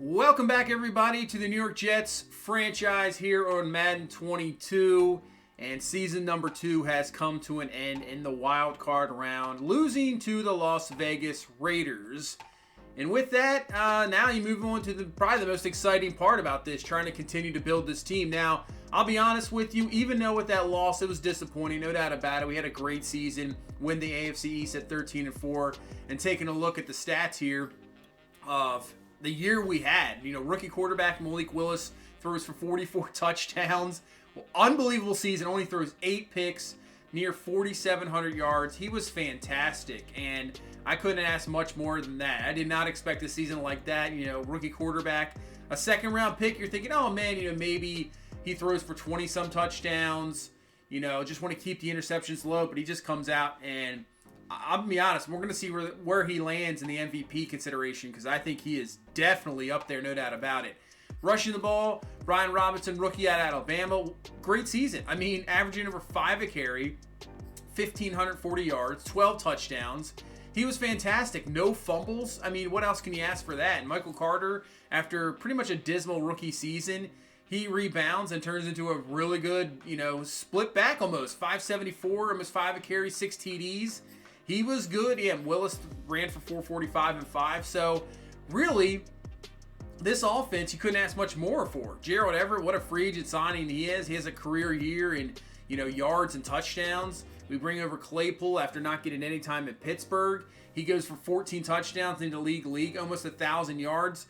Welcome back, everybody, to the New York Jets franchise here on Madden 22. And season number 2 has come to an end in the wild card round, losing to the Las Vegas Raiders. And with that, now you move on to probably the most exciting part about this, trying to continue to build this team. Now, I'll be honest with you, even though with that loss, it was disappointing, no doubt about it. We had a great season, win the AFC East at 13-4, and taking a look at the stats here of the year we had. You know, rookie quarterback Malik Willis throws for 44 touchdowns. Well, unbelievable season, only throws 8 picks, near 4,700 yards. He was fantastic, and I couldn't ask much more than that. I did not expect a season like that. You know, rookie quarterback, a second-round pick, you're thinking, oh, man, you know, maybe he throws for 20-some touchdowns. You know, just want to keep the interceptions low, but he just comes out, and I'll be honest, we're going to see where he lands in the MVP consideration, because I think he is definitely up there, no doubt about it. Rushing the ball, Brian Robinson, rookie out of Alabama, great season. I mean, averaging over 5 a carry, 1,540 yards, 12 touchdowns. He was fantastic. No fumbles. I mean, what else can you ask for that? And Michael Carter, after pretty much a dismal rookie season, he rebounds and turns into a really good, you know, split back almost. 574, almost 5 a carry, 6 TDs. He was good. Yeah, Willis ran for 445 and 5. So, really, this offense, you couldn't ask much more for. Gerald Everett, what a free agent signing he is. He has a career year in, you know, yards and touchdowns. We bring over Claypool after not getting any time at Pittsburgh. He goes for 14 touchdowns into league, almost 1,000 yards.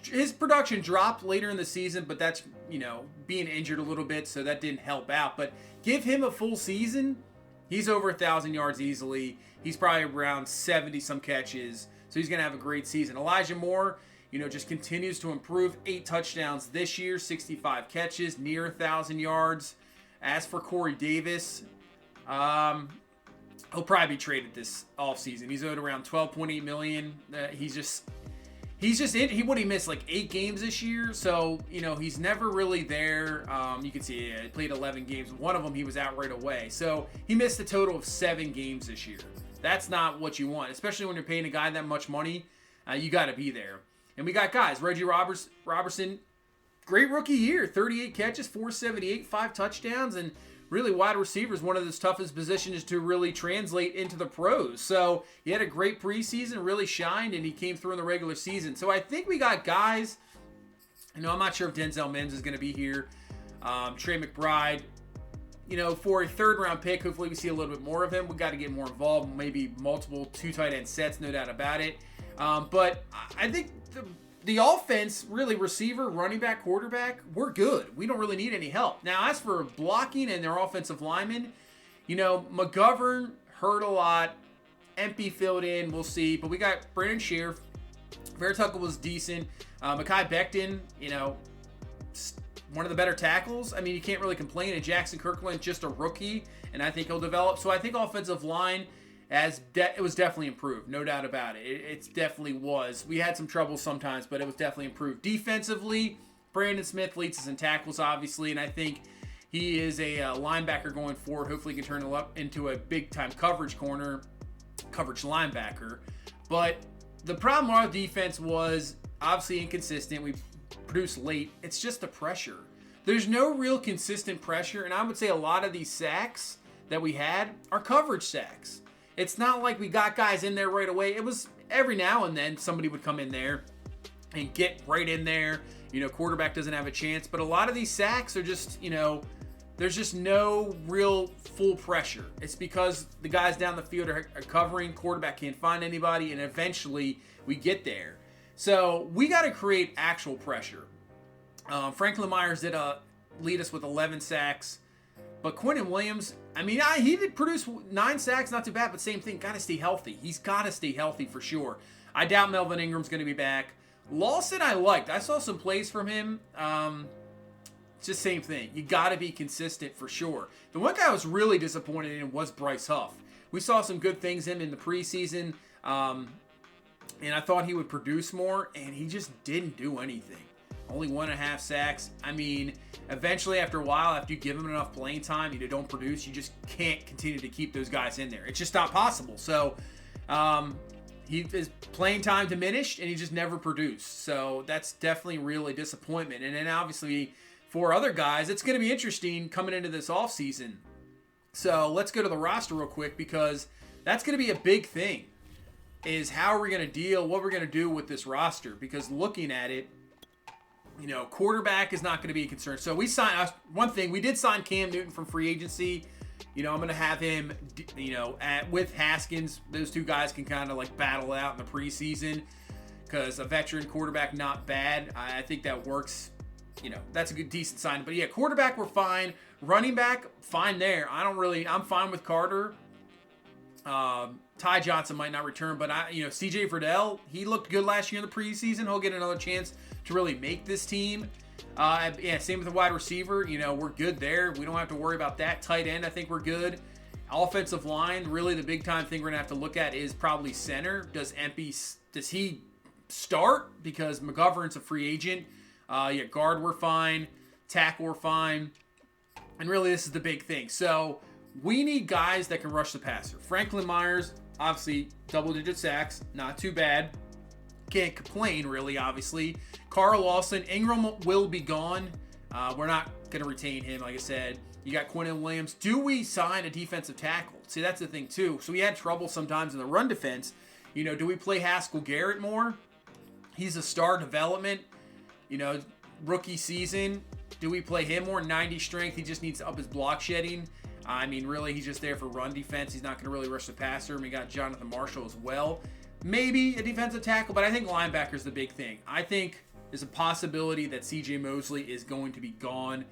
His production dropped later in the season, but that's, you know, being injured a little bit, so that didn't help out. But give him a full season, he's over 1,000 yards easily. He's probably around 70-some catches, so he's going to have a great season. Elijah Moore, you know, just continues to improve. 8 touchdowns this year, 65 catches, near 1,000 yards. As for Corey Davis, he'll probably be traded this offseason. He's owed around $12.8 million. He's just in. What he missed, like 8 games this year, so you know he's never really there. You can see he played 11 games. One of them he was out right away, so he missed a total of 7 games this year. That's not what you want, especially when you're paying a guy that much money. You got to be there. And we got guys, Reggie Robertson, great rookie year, 38 catches, 478, 5 touchdowns, and really wide receiver is one of the toughest positions to really translate into the pros. So he had a great preseason, really shined, and he came through in the regular season. So I think we got guys, you know, I'm not sure if Denzel Mims is going to be here. Trey McBride, you know, for a third-round pick, hopefully we see a little bit more of him. We got to get more involved, maybe multiple 2 tight end sets, no doubt about it. But I think the offense, really receiver, running back, quarterback, we're good. We don't really need any help. Now, as for blocking and their offensive linemen, you know, McGovern hurt a lot. Empey filled in, we'll see. But we got Brandon Scherf. Vertuckle was decent. Mekhi Becton, you know, one of the better tackles. I mean, you can't really complain. And Jackson Kirkland, just a rookie, and I think he'll develop. So I think offensive line, it was definitely improved, no doubt about it. It definitely was. We had some trouble sometimes, but it was definitely improved. Defensively, Brandon Smith leads us in tackles, obviously, and I think he is a linebacker going forward. Hopefully he can turn it up into a big-time coverage linebacker. But the problem with our defense was obviously inconsistent. We produced late. It's just the pressure. There's no real consistent pressure, and I would say a lot of these sacks that we had are coverage sacks. It's not like we got guys in there right away. It was every now and then somebody would come in there and get right in there. You know, quarterback doesn't have a chance. But a lot of these sacks are just, you know, there's just no real full pressure. It's because the guys down the field are covering. Quarterback can't find anybody. And eventually we get there. So we got to create actual pressure. Franklin Myers did lead us with 11 sacks. But Quentin Williams, I mean, he did produce 9 sacks, not too bad, but same thing, got to stay healthy. He's got to stay healthy for sure. I doubt Melvin Ingram's going to be back. Lawson I liked. I saw some plays from him. Just same thing. You got to be consistent for sure. The one guy I was really disappointed in was Bryce Huff. We saw some good things in the preseason, and I thought he would produce more, and he just didn't do anything. Only 1.5 sacks. I mean, eventually after a while, after you give them enough playing time, you don't produce, you just can't continue to keep those guys in there. It's just not possible. So, his playing time diminished, and he just never produced. So that's definitely really disappointment. And then obviously for other guys, it's going to be interesting coming into this offseason. So let's go to the roster real quick, because that's going to be a big thing, is how are we going to deal, what we're going to do with this roster. Because looking at it, you know, quarterback is not going to be a concern. So we signed, one thing, we did sign Cam Newton from free agency. You know, I'm going to have him, you know, with Haskins. Those two guys can kind of like battle out in the preseason, because a veteran quarterback, not bad. I think that works. You know, that's a good, decent sign. But yeah, quarterback, we're fine. Running back, fine there. I'm fine with Carter. Ty Johnson might not return, but CJ Verdell, he looked good last year in the preseason. He'll get another chance to really make this team. Yeah, same with the wide receiver. You know, we're good there. We don't have to worry about that. Tight end, I think we're good. Offensive line, really the big time thing we're gonna have to look at is probably center. Does he start? Because McGovern's a free agent. Yeah, guard, we're fine. Tackle, we're fine. And really, this is the big thing. So we need guys that can rush the passer. Franklin Myers, obviously, double-digit sacks. Not too bad. Can't complain, really, obviously. Carl Lawson. Ingram will be gone. We're not going to retain him, like I said. You got Quinnen Williams. Do we sign a defensive tackle? See, that's the thing, too. So we had trouble sometimes in the run defense. You know, do we play Haskell Garrett more? He's a star development. You know, rookie season. Do we play him more? 90 strength. He just needs to up his block shedding. I mean, really, he's just there for run defense. He's not going to really rush the passer. And we got Jonathan Marshall as well. Maybe a defensive tackle, but I think linebacker is the big thing. I think there's a possibility that C.J. Mosley is going to be gone.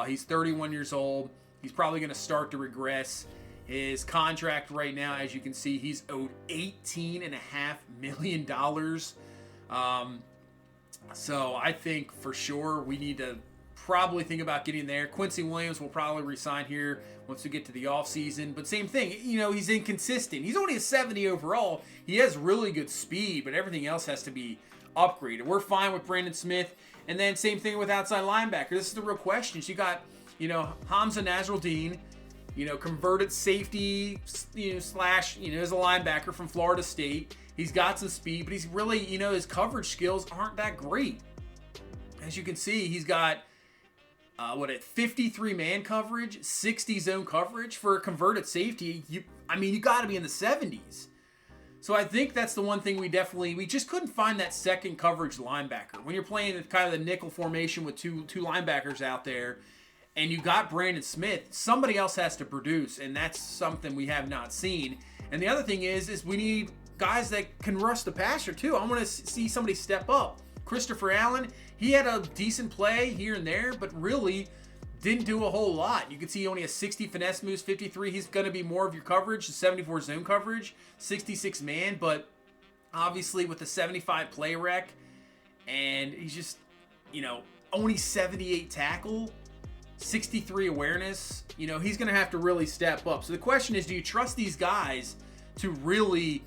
He's 31 years old. He's probably going to start to regress. His contract right now, as you can see, he's owed $18.5 million. So I think for sure we need to probably think about getting there. Quincy Williams will probably resign here once we get to the offseason. But same thing, you know, he's inconsistent. He's only a 70 overall. He has really good speed, but everything else has to be upgraded. We're fine with Brandon Smith. And then same thing with outside linebacker. This is the real question. So you got, you know, Hamza Nasruddin, you know, converted safety, slash, as a linebacker from Florida State. He's got some speed, but he's really, his coverage skills aren't that great. As you can see, he's got, 53 man coverage, 60 zone coverage for a converted safety. You got to be in the 70s. So I think that's the one thing we just couldn't find that second coverage linebacker. When you're playing kind of the nickel formation with two linebackers out there, and you got Brandon Smith, somebody else has to produce, and that's something we have not seen. And the other thing is we need guys that can rush the passer too. I want to see somebody step up. Christopher Allen, he had a decent play here and there, but really didn't do a whole lot. You can see he only has 60 finesse moves, 53. He's going to be more of your coverage, 74 zone coverage, 66 man, but obviously with the 75 play rec, and he's just, only 78 tackle, 63 awareness. He's going to have to really step up. So the question is, do you trust these guys to really,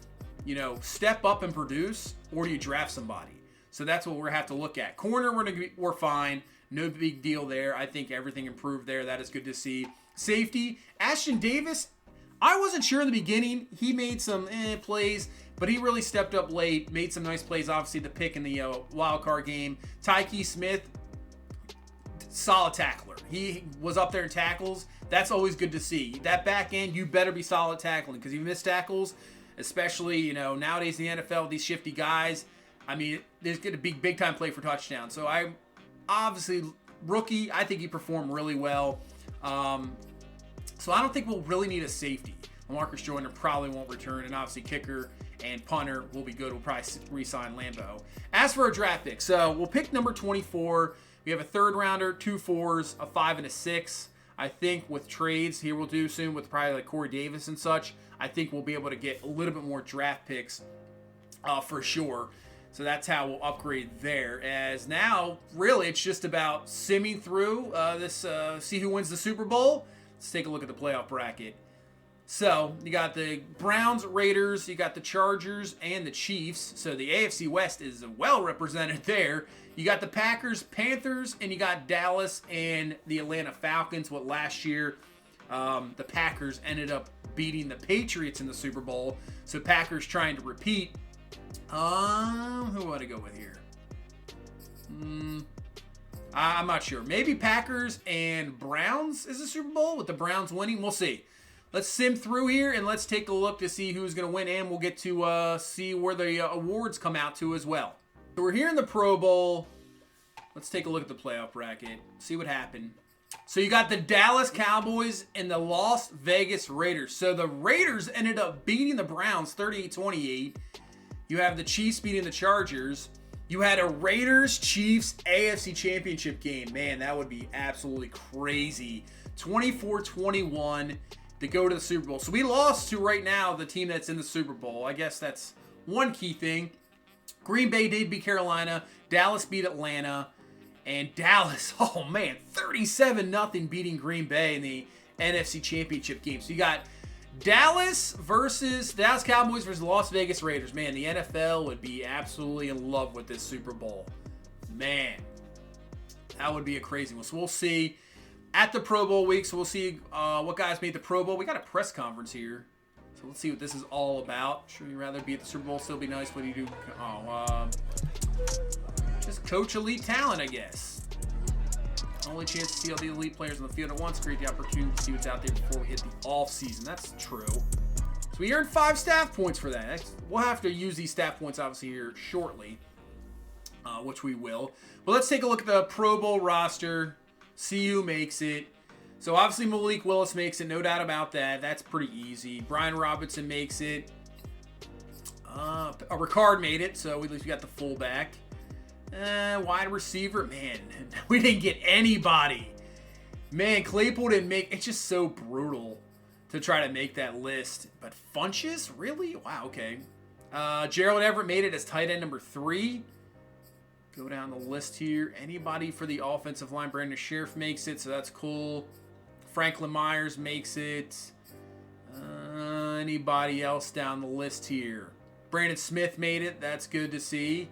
step up and produce, or do you draft somebody? So that's what we're going to have to look at. Corner, we're fine. No big deal there. I think everything improved there. That is good to see. Safety, Ashton Davis, I wasn't sure in the beginning. He made some plays, but he really stepped up late, made some nice plays. Obviously, the pick in the wild card game. Tyke Smith, solid tackler. He was up there in tackles. That's always good to see. That back end, you better be solid tackling, because you miss tackles, especially, nowadays in the NFL, these shifty guys. There's going to be big time play for touchdown. So obviously, rookie, I think he performed really well. So I don't think we'll really need a safety. Lamarcus Joyner probably won't return, and obviously kicker and punter will be good. We'll probably re-sign Lambeau. As for our draft pick, so we'll pick number 24. We have a third rounder, 2 4s, a 5, and a 6. I think with trades here we'll do soon with probably like Corey Davis and such, I think we'll be able to get a little bit more draft picks for sure. So that's how we'll upgrade there. As now, really, it's just about simming through see who wins the Super Bowl. Let's take a look at the playoff bracket. So you got the Browns, Raiders, you got the Chargers, and the Chiefs. So the AFC West is well represented there. You got the Packers, Panthers, and you got Dallas and the Atlanta Falcons. What last year, the Packers ended up beating the Patriots in the Super Bowl. So Packers trying to repeat. Who would I go with here? I'm not sure. Maybe Packers and Browns is a Super Bowl with the Browns winning. We'll see. Let's sim through here and let's take a look to see who's going to win, and we'll get to see where the awards come out to as well. So we're here in the Pro Bowl. Let's take a look at the playoff bracket, see what happened. So you got the Dallas Cowboys and the Las Vegas Raiders. So the Raiders ended up beating the Browns 38-28. You have the Chiefs beating the Chargers. You had a Raiders-Chiefs AFC Championship game. Man, that would be absolutely crazy. 24-21 to go to the Super Bowl. So we lost to, right now, the team that's in the Super Bowl. I guess that's one key thing. Green Bay did beat Carolina. Dallas beat Atlanta. And Dallas, oh man, 37-0 beating Green Bay in the NFC Championship game. So you got Dallas Cowboys versus Las Vegas Raiders. Man, the NFL would be absolutely in love with this Super Bowl. Man, that would be a crazy one. So we'll see at the Pro Bowl week. So we'll see what guys made the Pro Bowl. We got a press conference here. So let's see what this is all about. Sure, you'd rather be at the Super Bowl, still be nice. What do you do? Just coach elite talent, I guess. Only chance to see all the elite players on the field at once. Create the opportunity to see what's out there before we hit the offseason. That's true. So we earned 5 staff points for that. We'll have to use these staff points, obviously, here shortly, which we will. But let's take a look at the Pro Bowl roster, see who makes it. So obviously Malik Willis makes it, no doubt about that. That's pretty easy. Brian Robinson makes it. Ricard made it, so at least we got the fullback. Wide receiver, man, we didn't get anybody. Man, Claypool didn't make, it's just so brutal to try to make that list. But Funches, really? Wow, okay. Gerald Everett made it as tight end number 3. Go down the list here. Anybody for the offensive line? Brandon Sheriff makes it, so that's cool. Franklin Myers makes it. Anybody else down the list here? Brandon Smith made it. That's good to see.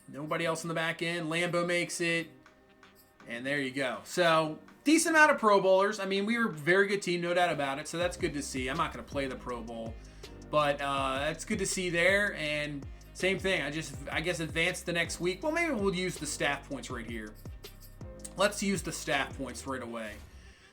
Nobody else in the back end. Lambo makes it. And there you go. So, decent amount of Pro Bowlers. I mean, we were a very good team, no doubt about it. So, that's good to see. I'm not going to play the Pro Bowl. But that's good to see there. And same thing. I guess advance the next week. Well, maybe we'll use the staff points right here. Let's use the staff points right away.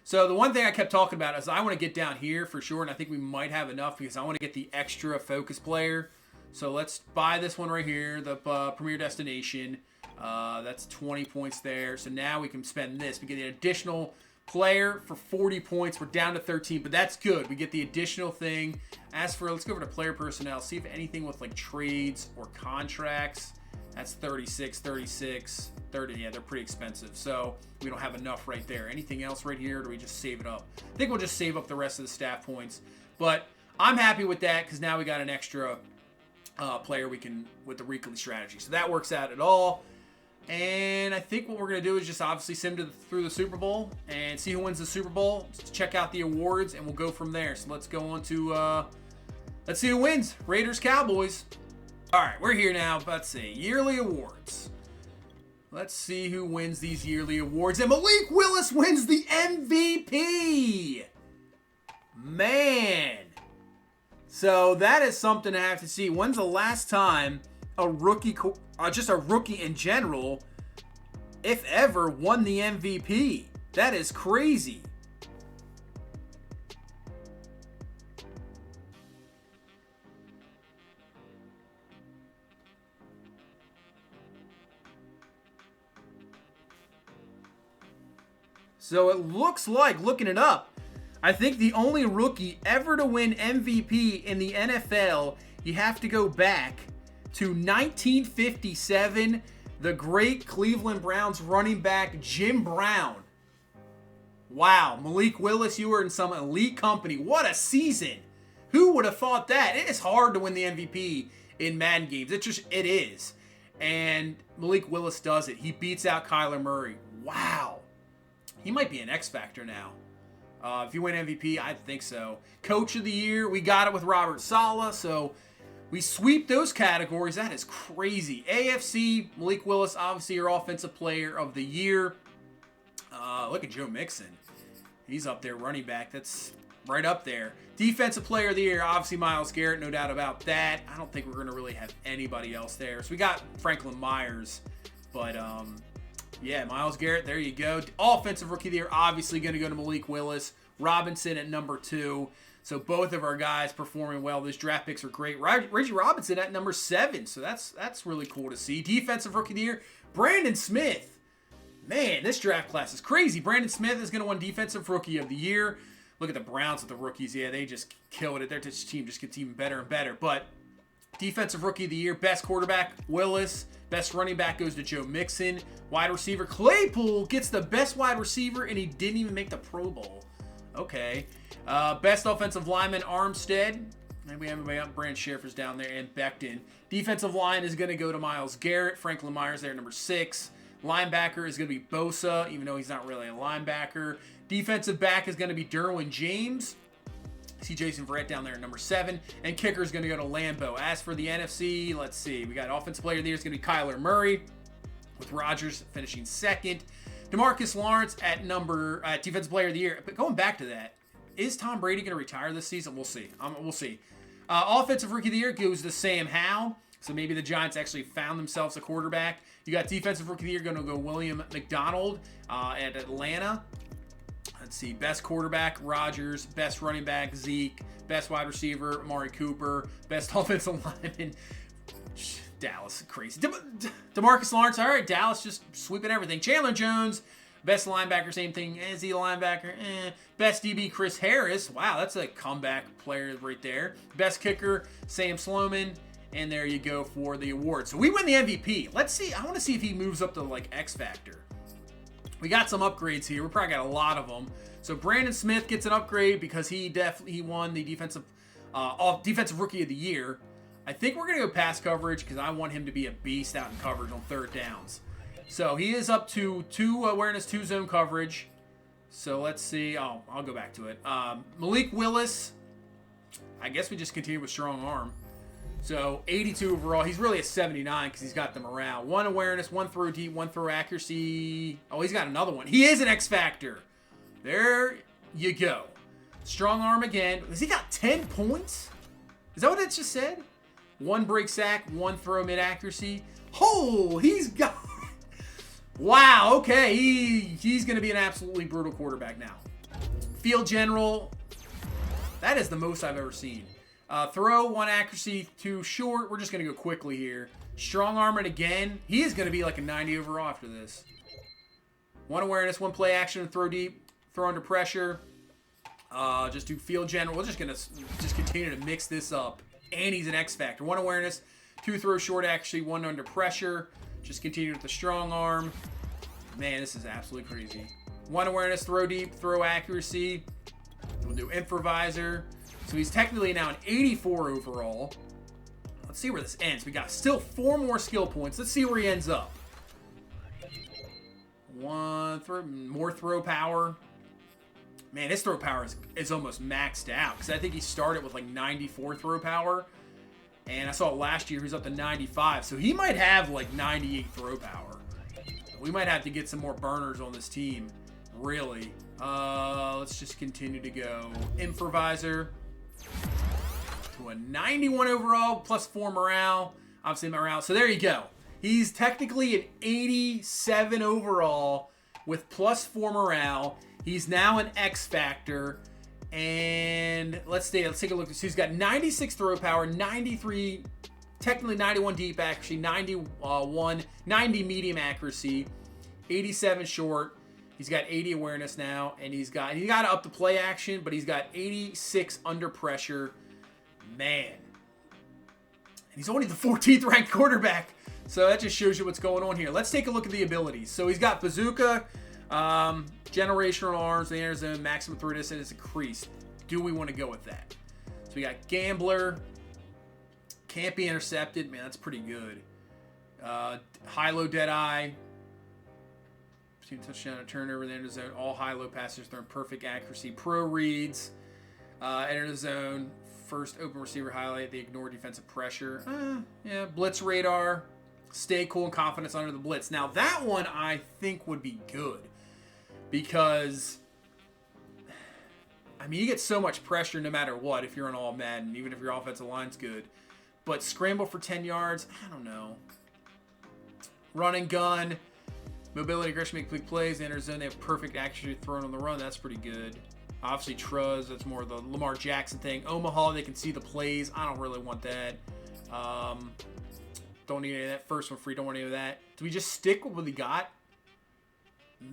So the one thing I kept talking about is I want to get down here for sure, and I think we might have enough because I want to get the extra focus player. So let's buy this one right here, the Premier Destination. That's 20 points there. So now we can spend this. We get an additional player for 40 points. We're down to 13, but that's good. We get the additional thing. As for, let's go over to player personnel, see if anything with like trades or contracts. That's 36, 36, 30. Yeah, they're pretty expensive. So we don't have enough right there. Anything else right here, or do we just save it up? I think we'll just save up the rest of the staff points. But I'm happy with that because now we got an extra player we can with the weekly strategy. So that works out at all. And I think what we're going to do is just obviously sim through the Super Bowl and see who wins the Super Bowl. Just check out the awards, and we'll go from there. So let's go on to, let's see who wins. Raiders, Cowboys. All right, we're here now. Let's see. Yearly awards. Let's see who wins these yearly awards. And Malik Willis wins the MVP. Man. So that is something I have to see. When's the last time a rookie, just a rookie in general, if ever, won the MVP? That is crazy. So it looks like, looking it up, I think the only rookie ever to win MVP in the NFL, you have to go back to 1957, the great Cleveland Browns running back Jim Brown. Wow, Malik Willis, you were in some elite company. What a season. Who would have thought that? It is hard to win the MVP in Madden games. It is. And Malik Willis does it. He beats out Kyler Murray. Wow. He might be an X Factor now. If you win MVP, I think so. Coach of the Year, we got it with Robert Saleh. So we sweep those categories. That is crazy. AFC, Malik Willis, obviously your Offensive Player of the Year. Look at Joe Mixon. He's up there, running back. That's right up there. Defensive player of the year, obviously Myles Garrett, no doubt about that. I don't think we're going to really have anybody else there. So we got Franklin Myers, but yeah, Myles Garrett, there you go. Offensive rookie of the year, obviously going to go to Malik Willis. Robinson at number 2. So both of our guys performing well. Those draft picks are great. Reggie Robinson at number 7. So that's really cool to see. Defensive rookie of the year, Brandon Smith. Man, this draft class is crazy. Brandon Smith is going to win defensive rookie of the year. Look at the Browns with the rookies. Yeah, they just killed it. Their team just gets even better and better. But defensive rookie of the year, best quarterback, Willis. Best running back goes to Joe Mixon. Wide receiver, Claypool gets the best wide receiver, and he didn't even make the Pro Bowl. Okay. Best offensive lineman, Armstead. And we have Brand Schaefer's down there, and Becton. Defensive line is going to go to Myles Garrett. Franklin Myers there, number 6. Linebacker is going to be Bosa, even though he's not really a linebacker. Defensive back is going to be Derwin James. See Jason Verrett down there at number 7. And kicker is going to go to Lambeau. As for the NFC, let's see. We got offensive player of the year is going to be Kyler Murray, with Rodgers finishing 2nd. DeMarcus Lawrence at defensive player of the year. But going back to that, is Tom Brady going to retire this season? We'll see. We'll see. Offensive rookie of the year goes to Sam Howell. So maybe the Giants actually found themselves a quarterback. You got defensive rookie of the year going to go William McDonald at Atlanta. Let's see. Best quarterback, Rodgers. Best running back, Zeke. Best wide receiver, Amari Cooper. Best offensive lineman, Dallas. Crazy. DeMarcus Lawrence. All right, Dallas just sweeping everything. Chandler Jones. Best linebacker, same thing. Is he a linebacker? Best DB, Chris Harris. Wow, that's a comeback player right there. Best kicker, Sam Sloman. And there you go for the award. So we win the MVP. Let's see. I want to see if he moves up to like X Factor. We got some upgrades here. We probably got a lot of them. So Brandon Smith gets an upgrade because he won the defensive rookie of the year. I think we're going to go pass coverage because I want him to be a beast out in coverage on 3rd downs. So he is up to 2 awareness, 2 zone coverage. So let's see. Oh, I'll go back to it. Malik Willis. I guess we just continue with strong arm. So 82 overall. He's really a 79 because he's got the morale. 1 awareness, 1 throw deep, 1 throw accuracy. Oh, he's got another one. He is an X Factor. There you go. Strong arm again. Has he got 10 points? Is that what it just said? 1 break sack, 1 throw mid accuracy. Oh, he's got... Wow, okay. He's going to be an absolutely brutal quarterback now. Field general. That is the most I've ever seen. Throw, 1 accuracy, 2 short. We're just going to go quickly here. Strong arming again. He is going to be like a 90 overall after this. 1 awareness, 1 play action, throw deep, throw under pressure. Just do field general. We're just going to continue to mix this up. And he's an X Factor. 1 awareness, 2 throw short actually, 1 under pressure. Just continue with the strong arm. Man, this is absolutely crazy. 1 awareness, throw deep, throw accuracy. We'll do improviser. So he's technically now an 84 overall. Let's see where this ends. We got still 4 more skill points. Let's see where he ends up. 1 throw, more throw power. Man, his throw power is almost maxed out because I think he started with like 94 throw power. And I saw last year he's up to 95. So he might have like 98 throw power. We might have to get some more burners on this team. Really. Let's just continue to go. Improviser. To a 91 overall. Plus 4 morale. Obviously morale. So there you go. He's technically an 87 overall. With plus 4 morale. He's now an X Factor. And let's take a look. So he's got 96 throw power, 93, technically 91 deep accuracy, 90 medium accuracy, 87 short. He's got 80 awareness now, and he got to up the play action, but he's got 86 under pressure. Man. And he's only the 14th ranked quarterback. So that just shows you what's going on here. Let's take a look at the abilities. So he's got bazooka, generational arms, the inner zone, maximum throw distance is increased. Do we want to go with that? So we got gambler, can't be intercepted. Man, that's pretty good. High-low dead eye. Touchdown and turnover in the inner zone. All high-low passes thrown perfect accuracy. Pro reads. Enter the zone. First open receiver highlight. They ignore defensive pressure. Yeah. Blitz radar. Stay cool and confidence under the blitz. Now that one I think would be good. Because I mean, you get so much pressure no matter what if you're on all Madden, even if your offensive line's good. But scramble for 10 yards, I don't know. Run and gun. Mobility, aggression, make big plays. Enter zone, they have perfect accuracy thrown on the run. That's pretty good. Obviously, Truz, that's more the Lamar Jackson thing. Omaha, they can see the plays. I don't really want that. Don't need any of that. First one free, don't want any of that. Do we just stick with what we got?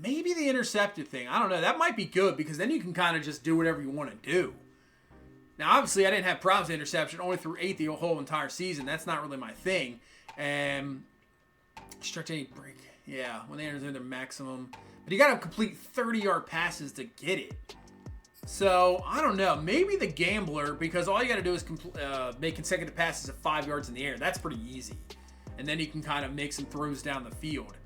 Maybe the intercepted thing. I don't know. That might be good because then you can kind of just do whatever you want to do. Now, obviously, I didn't have problems with interception. Only threw 8 the whole entire season. That's not really my thing. And stretch any break. Yeah, when they enter their maximum. But you got to complete 30-yard passes to get it. So, I don't know. Maybe the gambler, because all you got to do is make consecutive passes at 5 yards in the air. That's pretty easy. And then you can kind of make some throws down the field.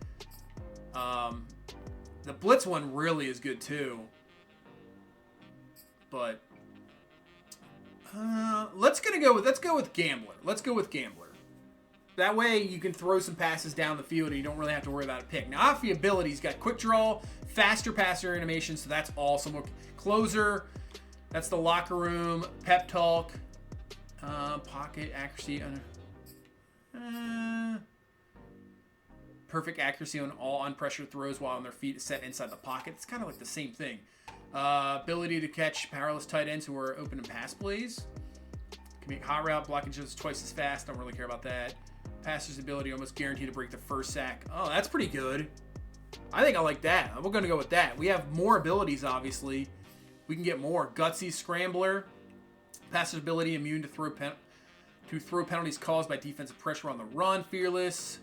The blitz one really is good too. But let's go with gambler. Let's go with gambler. That way you can throw some passes down the field and you don't really have to worry about a pick. Now, off the ability, he's got quick draw, faster passer animation, so that's awesome. Closer, that's the locker room, pep talk, pocket accuracy, perfect accuracy on all unpressured throws while on their feet set inside the pocket. It's kind of like the same thing. Ability to catch powerless tight ends who are open in pass plays. Can make hot route blocking just twice as fast. Don't really care about that. Passer's ability almost guaranteed to break the first sack. Oh, that's pretty good. I think I like that. We're going to go with that. We have more abilities, obviously. We can get more. Gutsy Scrambler. Passer's ability immune to throw penalties caused by defensive pressure on the run. Fearless.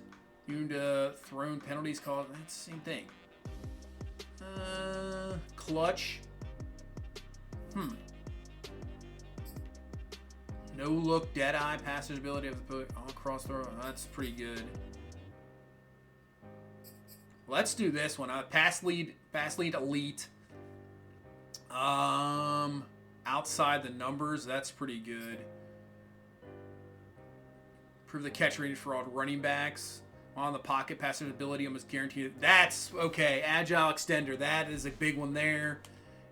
Immune to thrown penalties caused. That's the same thing. Clutch. No look, dead eye, passer's ability of the cross throw. That's pretty good. Let's do this one. Pass lead elite. Outside the numbers, that's pretty good. Improve the catch range for all running backs. On the pocket, passer's ability almost guaranteed. That's okay. Agile extender. That is a big one there.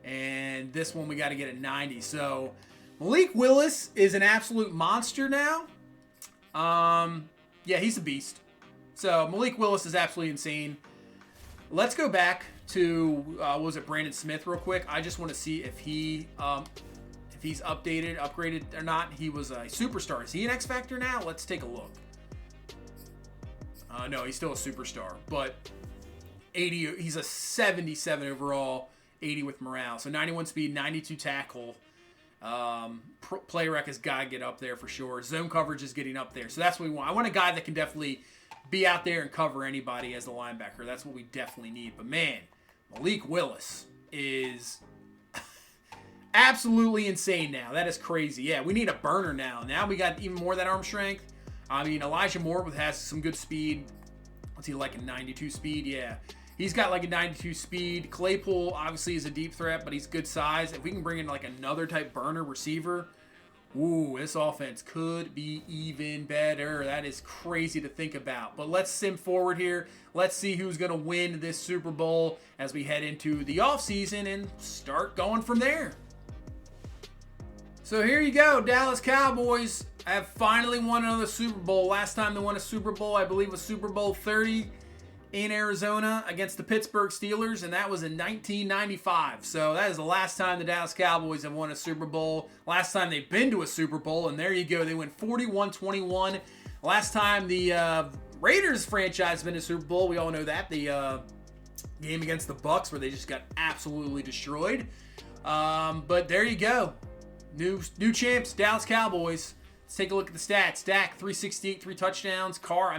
And this one we got to get at 90. So Malik Willis is an absolute monster now. Yeah, he's a beast. So Malik Willis is absolutely insane. Let's go back to what was it, Brandon Smith, real quick. I just want to see if he's updated, upgraded or not. He was a superstar. Is he an X Factor now? Let's take a look. No, he's still a superstar, but 80. He's a 77 overall, 80 with morale. So 91 speed, 92 tackle. Play rec has got to get up there for sure. Zone coverage is getting up there. So that's what we want. I want a guy that can definitely be out there and cover anybody as the linebacker. That's what we definitely need. But man, Malik Willis is absolutely insane now. That is crazy. Yeah, we need a burner now. Now we got even more of that arm strength. I mean, Elijah Moore has some good speed. What's he like, a 92 speed? Yeah. He's got like a 92 speed. Claypool obviously is a deep threat, but he's good size. If we can bring in like another type burner receiver, ooh, this offense could be even better. That is crazy to think about. But let's sim forward here. Let's see who's going to win this Super Bowl as we head into the offseason and start going from there. So here you go, Dallas Cowboys have finally won another Super Bowl. Last time they won a Super Bowl, I believe, was Super Bowl 30 in Arizona against the Pittsburgh Steelers, and that was in 1995. So that is the last time the Dallas Cowboys have won a Super Bowl. Last time they've been to a Super Bowl, and there you go. They went 41-21. Last time the Raiders franchise has been to a Super Bowl, we all know that. The game against the Bucs where they just got absolutely destroyed. But there you go. New champs, Dallas Cowboys. Let's take a look at the stats. Dak, 368, 3 touchdowns. Carr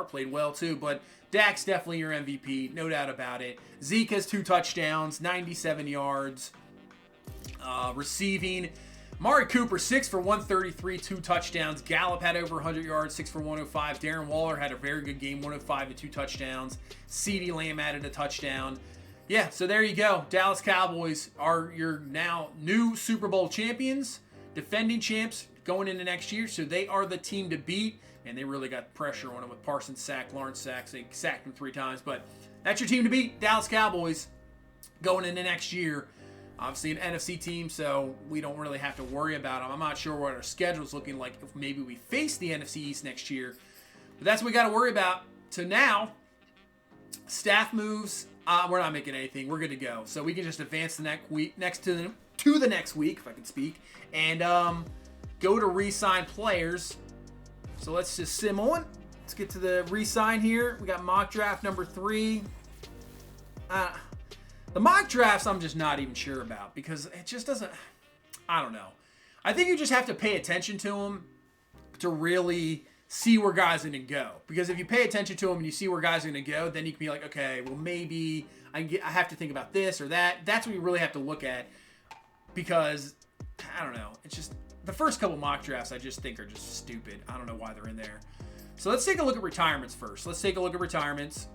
played well too, but Dak's definitely your MVP, no doubt about it. Zeke has 2 touchdowns, 97 yards. Receiving, Amari Cooper, 6 for 133, 2 touchdowns. Gallup had over 100 yards, 6 for 105. Darren Waller had a very good game, 105 and 2 touchdowns. CeeDee Lamb added a touchdown. Yeah, so there you go. Dallas Cowboys are your now new Super Bowl champions, defending champs going into next year. So they are the team to beat, and they really got pressure on them with Parsons sack, Lawrence sacks. They sacked him 3 times, but that's your team to beat, Dallas Cowboys, going into next year. Obviously an NFC team, so we don't really have to worry about them. I'm not sure what our schedule's looking like if maybe we face the NFC East next year. But that's what we got to worry about. So now, staff moves, we're not making anything. We're good to go. So we can just advance the next week, to the next week, if I can speak, and go to re-sign players. So let's just sim on. Let's get to the re-sign here. We got mock draft number 3. The mock drafts I'm just not even sure about because it just doesn't, I don't know. I think you just have to pay attention to them to really see where guys are going to go. Because if you pay attention to them and you see where guys are going to go, then you can be like, okay, well maybe I have to think about this or that. That's what you really have to look at because, I don't know, it's just, the first couple mock drafts I just think are just stupid. I don't know why they're in there. So let's take a look at retirements first. Let's take a look at retirements.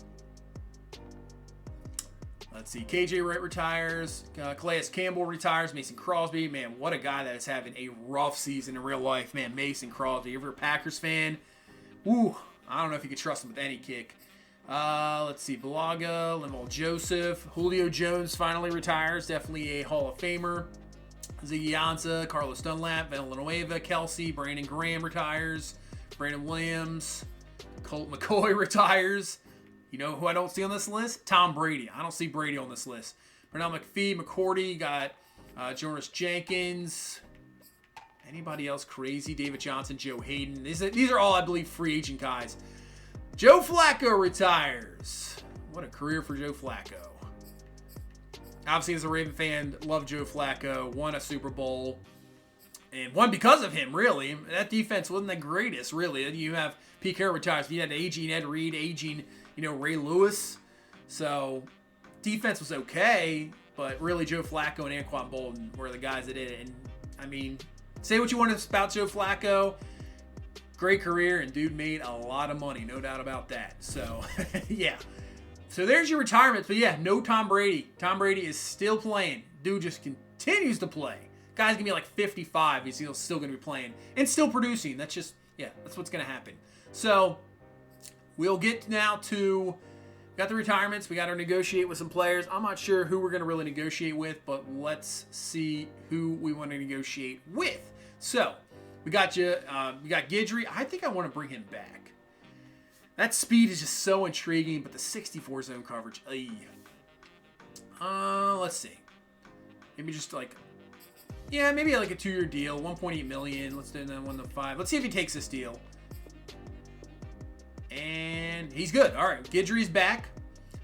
Let's see. KJ Wright retires. Calais Campbell retires. Mason Crosby. Man, what a guy that is having a rough season in real life. Man, Mason Crosby. If you're a Packers fan, woo, I don't know if you could trust him with any kick. Let's see. Balaga, Lemuel Joseph. Julio Jones finally retires. Definitely a Hall of Famer. Ziggy Ansah, Carlos Dunlap, Villanueva, Kelsey, Brandon Graham retires. Brandon Williams. Colt McCoy retires. You know who I don't see on this list? Tom Brady. I don't see Brady on this list. Pernell McPhee, McCourty, got Jonas Jenkins. Anybody else crazy? David Johnson, Joe Hayden. These are all, I believe, free agent guys. Joe Flacco retires. What a career for Joe Flacco. Obviously, as a Raven fan, love Joe Flacco. Won a Super Bowl. And won because of him, really. That defense wasn't the greatest, really. You have Pete Carroll retires. You had aging Ed Reed, aging, Ray Lewis. So, defense was okay, but really Joe Flacco and Anquan Bolden were the guys that did it. And, I mean, say what you want about Joe Flacco. Great career, and dude made a lot of money, no doubt about that. So, yeah. So, there's your retirements. But, yeah, no Tom Brady. Tom Brady is still playing. Dude just continues to play. Guy's going to be like 55. He's still going to be playing and still producing. That's just, yeah, that's what's going to happen. So, we'll get now to, got the retirements. We got to negotiate with some players. I'm not sure who we're going to really negotiate with, but let's see who we want to negotiate with. So, we got Guidry. I think I want to bring him back. That speed is just so intriguing, but the 64 zone coverage, let's see. Maybe just like, yeah, maybe like a 2-year deal, 1.8 million. Let's do that 1 to 5. Let's see if he takes this deal. And he's good. All right, Guidry's back.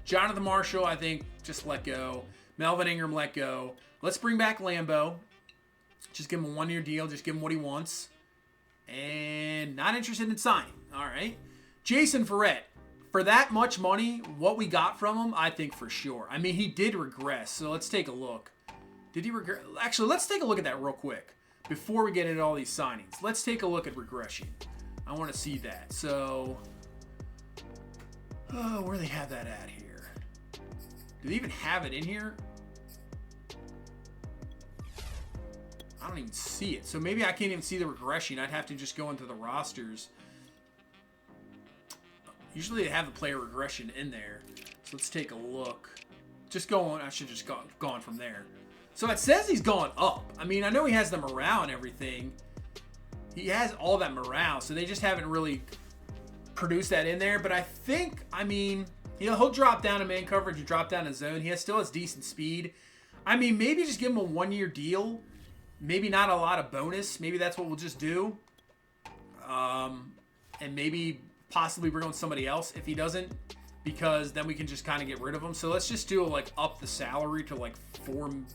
Jonathan Marshall, I think, just let go. Melvin Ingram, let go. Let's bring back Lambeau. Just give him a 1-year deal. Just give him what he wants. And not interested in signing. All right. Jason Verrett. For that much money, what we got from him, I think for sure. I mean, he did regress. So let's take a look. Did he regress? Actually, let's take a look at that real quick before we get into all these signings. Let's take a look at regression. I want to see that. So, where do they have that at here? Do they even have it in here? I don't even see it. So maybe I can't even see the regression. I'd have to just go into the rosters. Usually they have the player regression in there. So let's take a look. Just go on. I should just gone from there. So it says he's gone up. I mean, I know he has the morale and everything. He has all that morale, so they just haven't really produced that in there. But I think, I mean, he'll drop down to man coverage and drop down to zone. He still has decent speed. I mean, maybe just give him a 1-year deal. Maybe not a lot of bonus. Maybe that's what we'll just do. And maybe possibly bring on somebody else if he doesn't, because then we can just kind of get rid of him. So let's just do like up the salary to like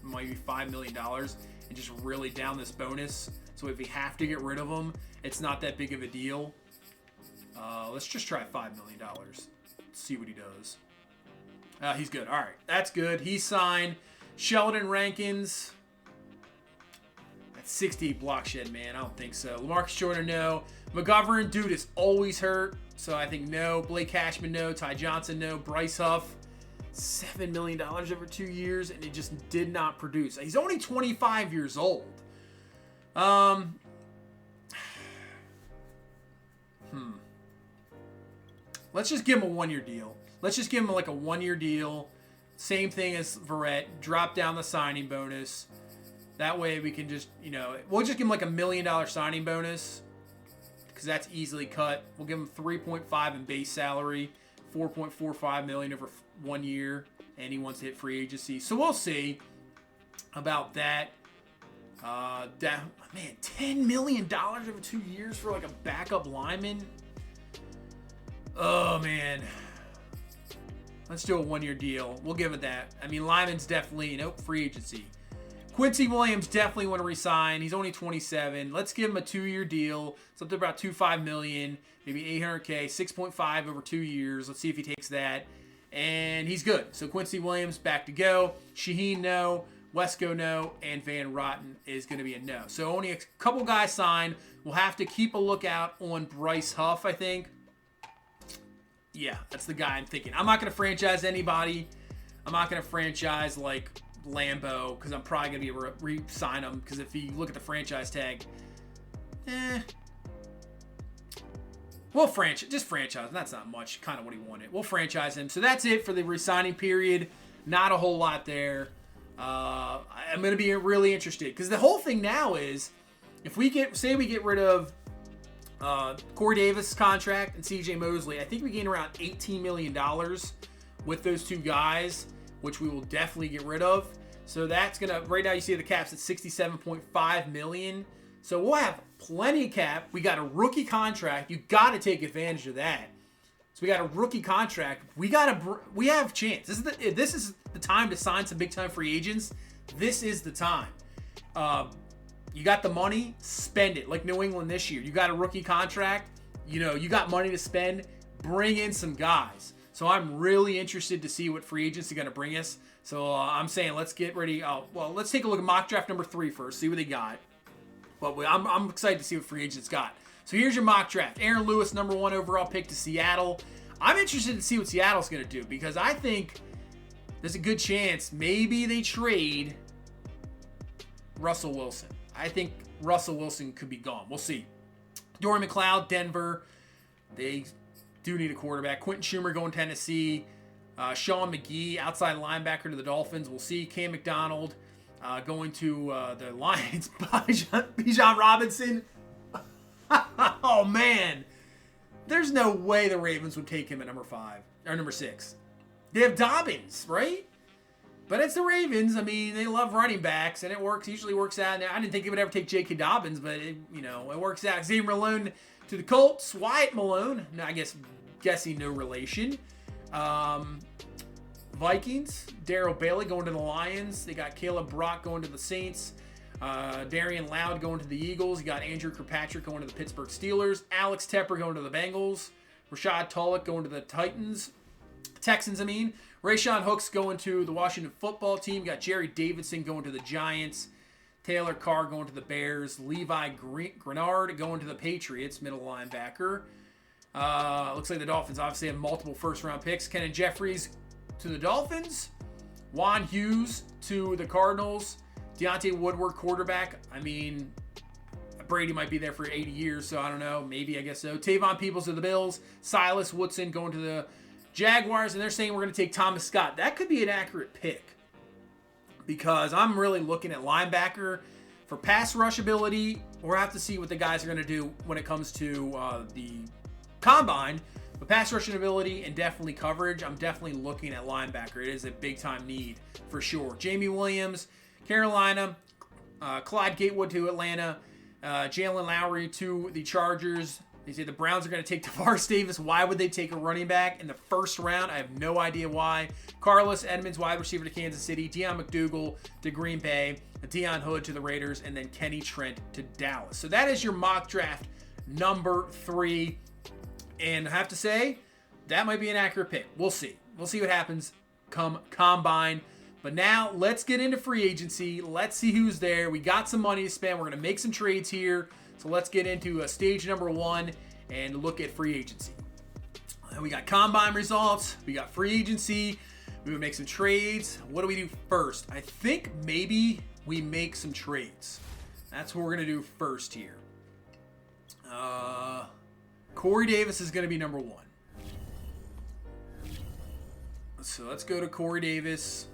maybe $5 million and just really down this bonus. So if we have to get rid of him, it's not that big of a deal. Let's just try $5 million. Let's see what he does. He's good. All right, that's good. He's signed. Sheldon Rankins. That's 68 block shed, man. I don't think so. LaMarcus Jordan, no. McGovern, dude, is always hurt. So I think no. Blake Cashman, no. Ty Johnson, no. Bryce Huff, $7 million over 2 years, and it just did not produce. He's only 25 years old. Let's just give him a 1-year deal. Let's just give him like a 1-year deal. Same thing as Verrett. Drop down the signing bonus. That way we can just, we'll just give him like $1 million signing bonus because that's easily cut. We'll give him 3.5 in base salary, 4.45 million over 1 year, and he wants to hit free agency. So we'll see about that. Man, $10 million over 2 years for like a backup lineman. Oh man. Let's do a 1 year deal. We'll give it that. I mean, lineman's definitely, free agency. Quincy Williams definitely want to resign. He's only 27. Let's give him a 2 year deal. It's up to about $2.5 million, maybe $800K, 6.5 over 2 years. Let's see if he takes that. And he's good. So Quincy Williams back to go. Shaheen no. Wesco no. And Van Rotten is going to be a no. So only a couple guys signed. We'll have to keep a lookout on Bryce Huff, I think. Yeah, that's the guy I'm thinking. I'm not going to franchise anybody. I'm not going to franchise like Lambeau because I'm probably going to be able to re-sign him because if you look at the franchise tag, we'll just franchise him. That's not much, kind of what he wanted. We'll franchise him. So that's it for the re-signing period. Not a whole lot there. I'm going to be really interested because the whole thing now is if we get rid of Corey Davis' contract and CJ Mosley, I think we gain around $18 million with those two guys, which we will definitely get rid of. So that's going to, right now you see the cap's at $67.5 million. So we'll have plenty of cap. We got a rookie contract. You got to take advantage of that. So we got a rookie contract. We have chance. This is the time to sign some big time free agents. This is the time. You got the money, spend it. Like New England this year. You got a rookie contract. You got money to spend. Bring in some guys. So I'm really interested to see what free agents are going to bring us. So I'm saying let's get ready. Let's take a look at mock draft number 3 first. See what they got. But I'm excited to see what free agents got. So here's your mock draft. Aaron Lewis, number 1 overall pick to Seattle. I'm interested to see what Seattle's going to do because I think there's a good chance maybe they trade Russell Wilson. I think Russell Wilson could be gone. We'll see. Dorian McLeod, Denver. They do need a quarterback. Quentin Schumer going to Tennessee. Sean McGee, outside linebacker to the Dolphins. We'll see. Cam McDonald going to the Lions. Bijan Robinson. Oh, man. There's no way the Ravens would take him at number 5 or number 6. They have Dobbins, right? But it's the Ravens. I mean, they love running backs, and it usually works out. Now, I didn't think they would ever take J.K. Dobbins, but it works out. Xavier Malone to the Colts. Wyatt Malone, no, guessing no relation. Vikings. Darrell Bailey going to the Lions. They got Caleb Brock going to the Saints. Darian Loud going to the Eagles. You got Andrew Kirkpatrick going to the Pittsburgh Steelers. Alex Tepper going to the Bengals. Rashad Tulloch going to the Texans. Rayshawn Hooks going to the Washington Football Team. Got Jerry Davidson going to the Giants. Taylor Carr going to the Bears. Levi Grenard going to the Patriots, middle linebacker. Looks like the Dolphins obviously have multiple first-round picks. Kenan Jeffries to the Dolphins. Juan Hughes to the Cardinals. Deontay Woodward, quarterback. I mean, Brady might be there for 80 years, so I don't know. Maybe, I guess so. Tavon Peoples to the Bills. Silas Woodson going to the Jaguars, and they're saying we're going to take Thomas Scott. That could be an accurate pick because I'm really looking at linebacker for pass rush ability. We'll have to see what the guys are going to do when it comes to the combine. But pass rushing ability and definitely coverage, I'm definitely looking at linebacker. It is a big-time need for sure. Jamie Williams, Carolina. Clyde Gatewood to Atlanta. Jalen Lowry to the Chargers. They say the Browns are going to take DeVaris Davis. Why would they take a running back in the first round? I have no idea why. Carlos Edmonds, wide receiver to Kansas City. Deion McDougal to Green Bay. Deion Hood to the Raiders. And then Kenny Trent to Dallas. So that is your mock draft number 3. And I have to say, that might be an accurate pick. We'll see. We'll see what happens come combine. But now, let's get into free agency. Let's see who's there. We got some money to spend. We're going to make some trades here. So let's get into stage number 1 and look at free agency. We got combine results. We got free agency. We would make some trades. What do we do first? I think maybe we make some trades. That's what we're going to do first here. Corey Davis is going to be number 1. So let's go to Corey Davis.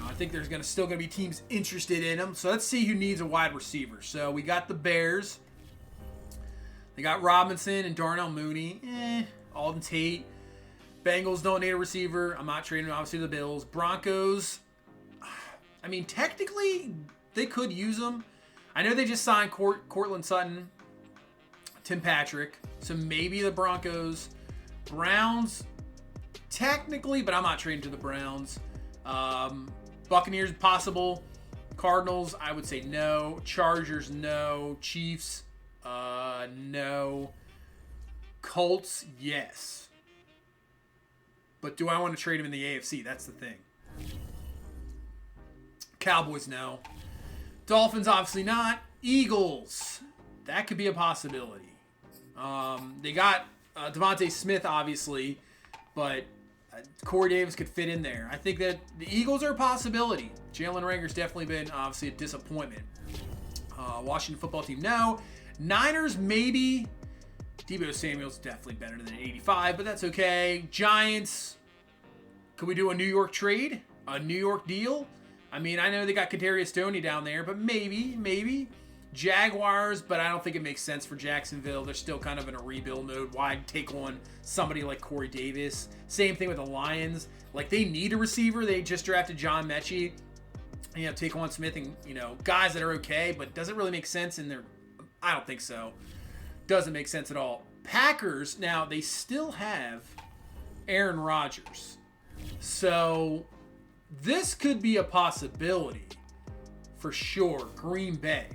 I think there's still going to be teams interested in him. So let's see who needs a wide receiver. So we got the Bears. They got Robinson and Darnell Mooney. Alden Tate. Bengals don't need a receiver. I'm not trading, obviously, the Bills. Broncos, I mean, technically, they could use them. I know they just signed Cortland Sutton, Tim Patrick, so maybe the Broncos. Browns, technically, but I'm not trading to the Browns. Buccaneers, possible. Cardinals, I would say no. Chargers, no. Chiefs, no. Colts, yes. But do I want to trade him in the AFC? That's the thing. Cowboys, no. Dolphins, obviously not. Eagles, that could be a possibility. They got Devontae Smith, obviously, but Corey Davis could fit in there. I think that the Eagles are a possibility. Jalen Rager's definitely been, obviously, a disappointment. Washington football team, no. Niners, maybe. Deebo Samuel's definitely better than 85, but that's okay. Giants, could we do a New York trade? A New York deal? I mean, I know they got Kadarius Stoney down there, but maybe. Jaguars, but I don't think it makes sense for Jacksonville. They're still kind of in a rebuild mode. Why take on somebody like Corey Davis? Same thing with the Lions. Like, they need a receiver. They just drafted John Mechie. Take on Smith and, guys that are okay, but does it really make sense in their... I don't think so. Doesn't make sense at all. Packers, now, they still have Aaron Rodgers. So, this could be a possibility for sure. Green Bay.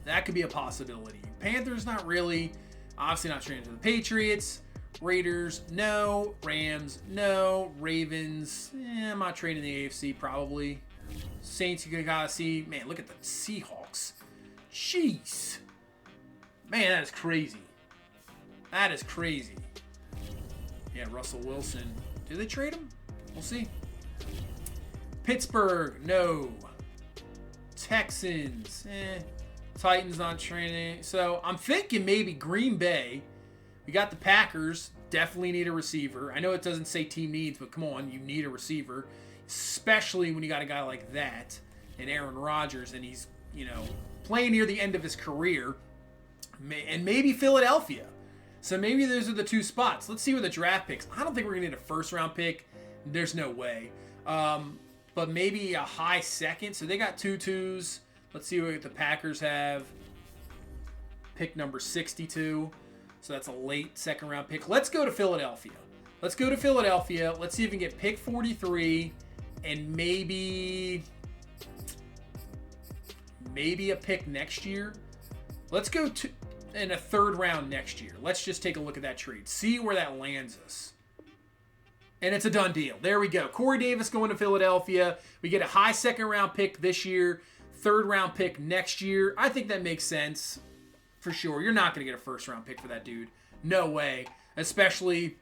That could be a possibility. Panthers, not really. Obviously not trading to the Patriots. Raiders, no. Rams, no. Ravens, I'm not trading the AFC, probably. Saints, you gotta see. Man, look at the Seahawks. Jeez. Man, that is crazy. That is crazy. Yeah, Russell Wilson. Did they trade him? We'll see. Pittsburgh, no. Texans, Titans not trading. So I'm thinking maybe Green Bay. We got the Packers. Definitely need a receiver. I know it doesn't say team needs, but come on, you need a receiver. Especially when you got a guy like that and Aaron Rodgers, and he's, playing near the end of his career. And maybe Philadelphia. So maybe those are the two spots. Let's see what the draft picks. I don't think we're going to need a first-round pick. There's no way. But maybe a high second. So they got 2 2s. Let's see what the Packers have. Pick number 62. So that's a late second-round pick. Let's go to Philadelphia. Let's see if we can get pick 43 and maybe a pick next year. Let's go to in a third round next year. Let's just take a look at that trade. See where that lands us. And it's a done deal. There we go. Corey Davis going to Philadelphia. We get a high second round pick this year. Third round pick next year. I think that makes sense for sure. You're not going to get a first round pick for that dude. No way. Especially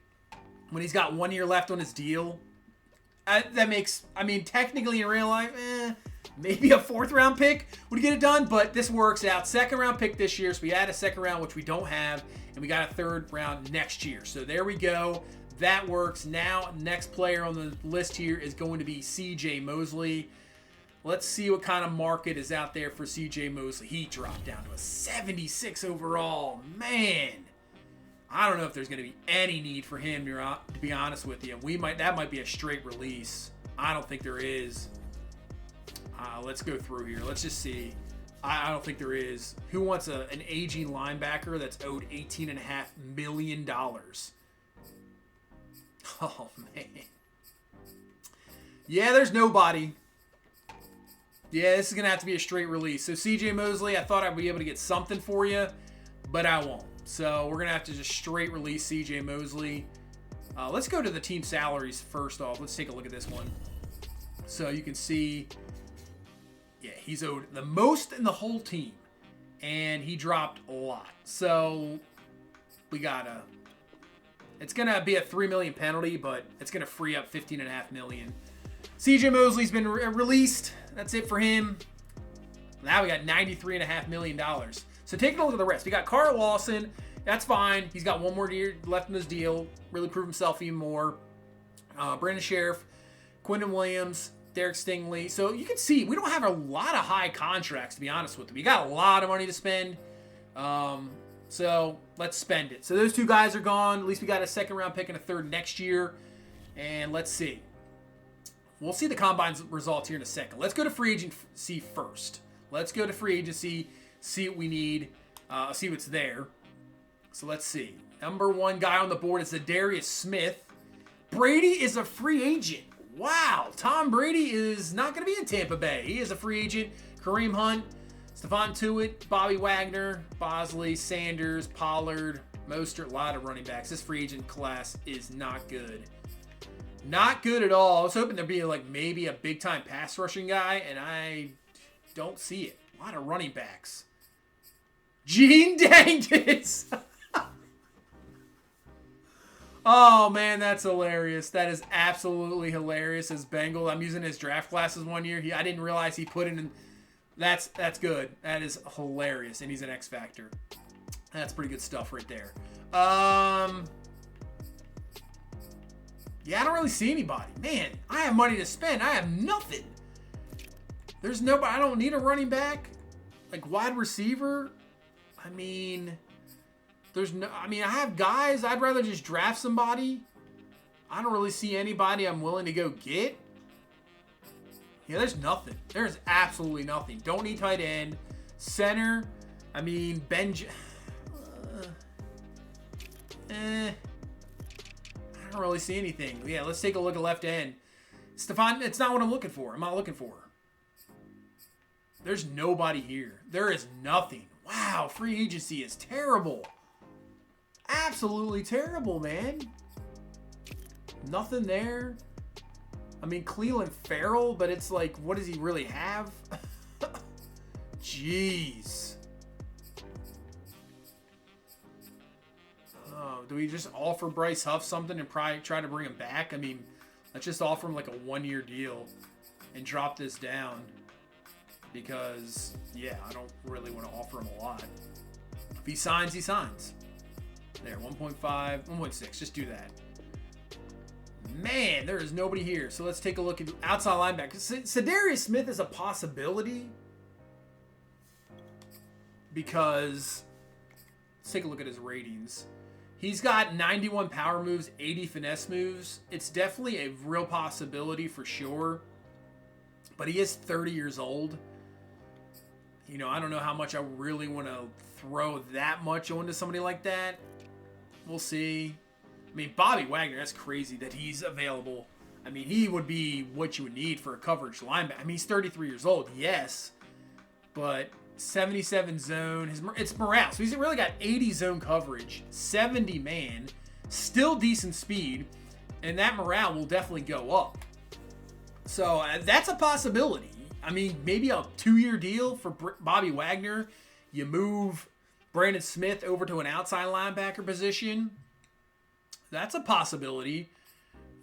when he's got 1 year left on his deal. That makes, technically in real life, maybe a fourth round pick would get it done, but this works out. Second round pick this year, so we add a second round, which we don't have, and we got a third round next year. So there we go. That works. Now, next player on the list here is going to be CJ Mosley. Let's see what kind of market is out there for CJ Mosley. He dropped down to a 76 overall. Man, I don't know if there's going to be any need for him, to be honest with you. That might be a straight release. I don't think there is. Let's go through here. Let's just see. I don't think there is. Who wants an aging linebacker that's owed $18.5 million? Oh, man. Yeah, there's nobody. Yeah, this is going to have to be a straight release. So, CJ Mosley, I thought I'd be able to get something for you, but I won't. So, we're going to have to just straight release CJ Mosley. Let's go to the team salaries first off. Let's take a look at this one. So, you can see... Yeah, he's owed the most in the whole team, and he dropped a lot. So we gotta. It's gonna be a $3 million penalty, but it's gonna free up $15.5 million. CJ Mosley's been released. That's it for him. Now we got $93.5 million. So taking a look at the rest, we got Carl Lawson. That's fine. He's got 1 more year left in his deal. Really prove himself even more. Brandon Sheriff, Quinton Williams, Derek Stingley. So you can see we don't have a lot of high contracts, to be honest with you. We got a lot of money to spend. So let's spend it. So those two guys are gone. At least we got a second round pick and a third next year. And let's see. We'll see the combine's results here in a second. Let's go to free agency first. Let's go to free agency, see what we need, see what's there. So let's see. Number one guy on the board is Darius Smith. Brady is a free agent. Wow. Tom Brady is not going to be in Tampa Bay. He is a free agent. Kareem Hunt, Stephon Tuitt, Bobby Wagner, Bosley, Sanders, Pollard, Mostert, a lot of running backs. This free agent class is not good. Not good at all. I was hoping there'd be like maybe a big-time pass rushing guy, and I don't see it. A lot of running backs. Gene Dangtis. Oh, man, that's hilarious. That is absolutely hilarious as Bengal. I'm using his draft classes one year. I didn't realize he put in. That's good. That is hilarious, and he's an X Factor. That's pretty good stuff right there. Yeah, I don't really see anybody. Man, I have money to spend. I have nothing. There's nobody. I don't need a running back. Like wide receiver. I mean, I have guys. I'd rather just draft somebody. I don't really see anybody I'm willing to go get. Yeah, there's nothing. There's absolutely nothing. Don't need tight end. Center. I mean, I don't really see anything. Yeah, let's take a look at left end. Stephon, it's not what I'm looking for. I'm not looking for. There's nobody here. There is nothing. Wow, free agency is terrible. Absolutely terrible, man. Nothing there. I mean, Cleveland Farrell, but it's like, what does he really have? Jeez. Do we just offer Bryce Huff something and probably try to bring him back? I mean, let's just offer him like a one-year deal and drop this down because, yeah, I don't really want to offer him a lot. If he signs, he signs. There, 1.5, 1.6. Just do that. Man, there is nobody here. So let's take a look at outside linebacker. Darius Smith is a possibility because let's take a look at his ratings. He's got 91 power moves, 80 finesse moves. It's definitely a real possibility for sure. But he is 30 years old. You know, I don't know how much I really want to throw that much onto somebody like that. We'll see. I mean, Bobby Wagner, that's crazy that he's available. I mean, he would be what you would need for a coverage linebacker. I mean, he's 33 years old, yes. But 77 zone. It's morale. So he's really got 80 zone coverage, 70 man, still decent speed, and that morale will definitely go up. So that's a possibility. I mean, maybe a 2-year deal for Bobby Wagner. You move Brandon Smith over to an outside linebacker position. That's a possibility.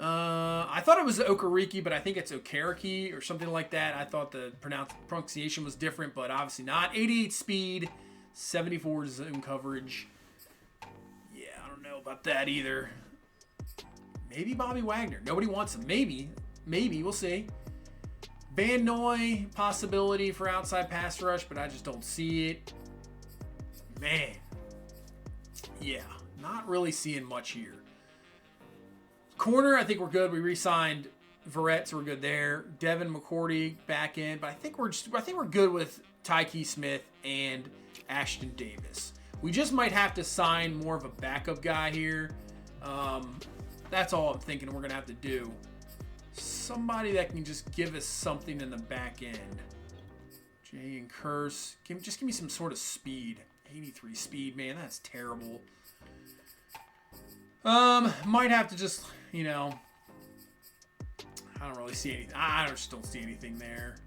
I thought it was Okereke, but I think it's Okereke or something like that. I thought the pronunciation was different, but obviously not. 88 speed, 74 zone coverage. Yeah, I don't know about that either. Maybe Bobby Wagner. Nobody wants him. Maybe. We'll see. Van Noy, possibility for outside pass rush, but I just don't see it. Man. Yeah, not really seeing much here. Corner, I think we're good. We re-signed Verrett, so we're good there. Devin McCourty back in, but I think we're good with Tyke Smith and Ashton Davis. We just might have to sign more of a backup guy here. That's all I'm thinking we're gonna have to do. Somebody that can just give us something in the back end. Jay and Curse, just give me some sort of speed. 83 speed, man, that's terrible. Might have to just, you know, I don't really see anything. I just don't see anything there.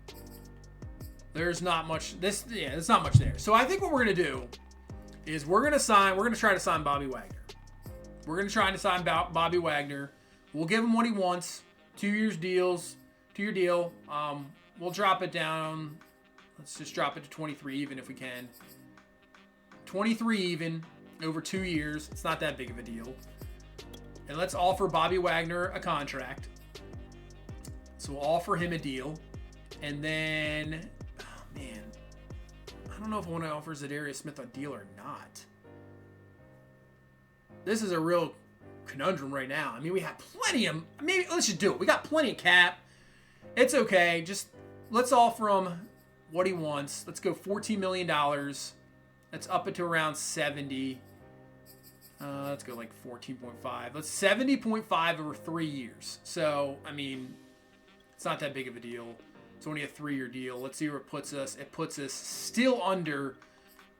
There's not much. There's not much there. So I think what we're gonna do is we're gonna try to sign Bobby Wagner. We're gonna try to sign Bobby Wagner. We'll give him what he wants. 2-year deal. We'll drop it down. Let's just drop it to 23 even if we can. 23 even over 2 years. It's not that big of a deal. And let's offer Bobby Wagner a contract. So we'll offer him a deal. And then, oh man, I don't know if I want to offer Zadarius Smith a deal or not. This is a real conundrum right now. I mean, we have plenty of, maybe let's just do it. We got plenty of cap. It's okay. Just let's offer him what he wants. Let's go $14 million. Let's up it to around 70. Let's go like 14.5. Let's 70.5 over 3 years. So, I mean, it's not that big of a deal. It's only a 3-year deal. Let's see where it puts us. It puts us still under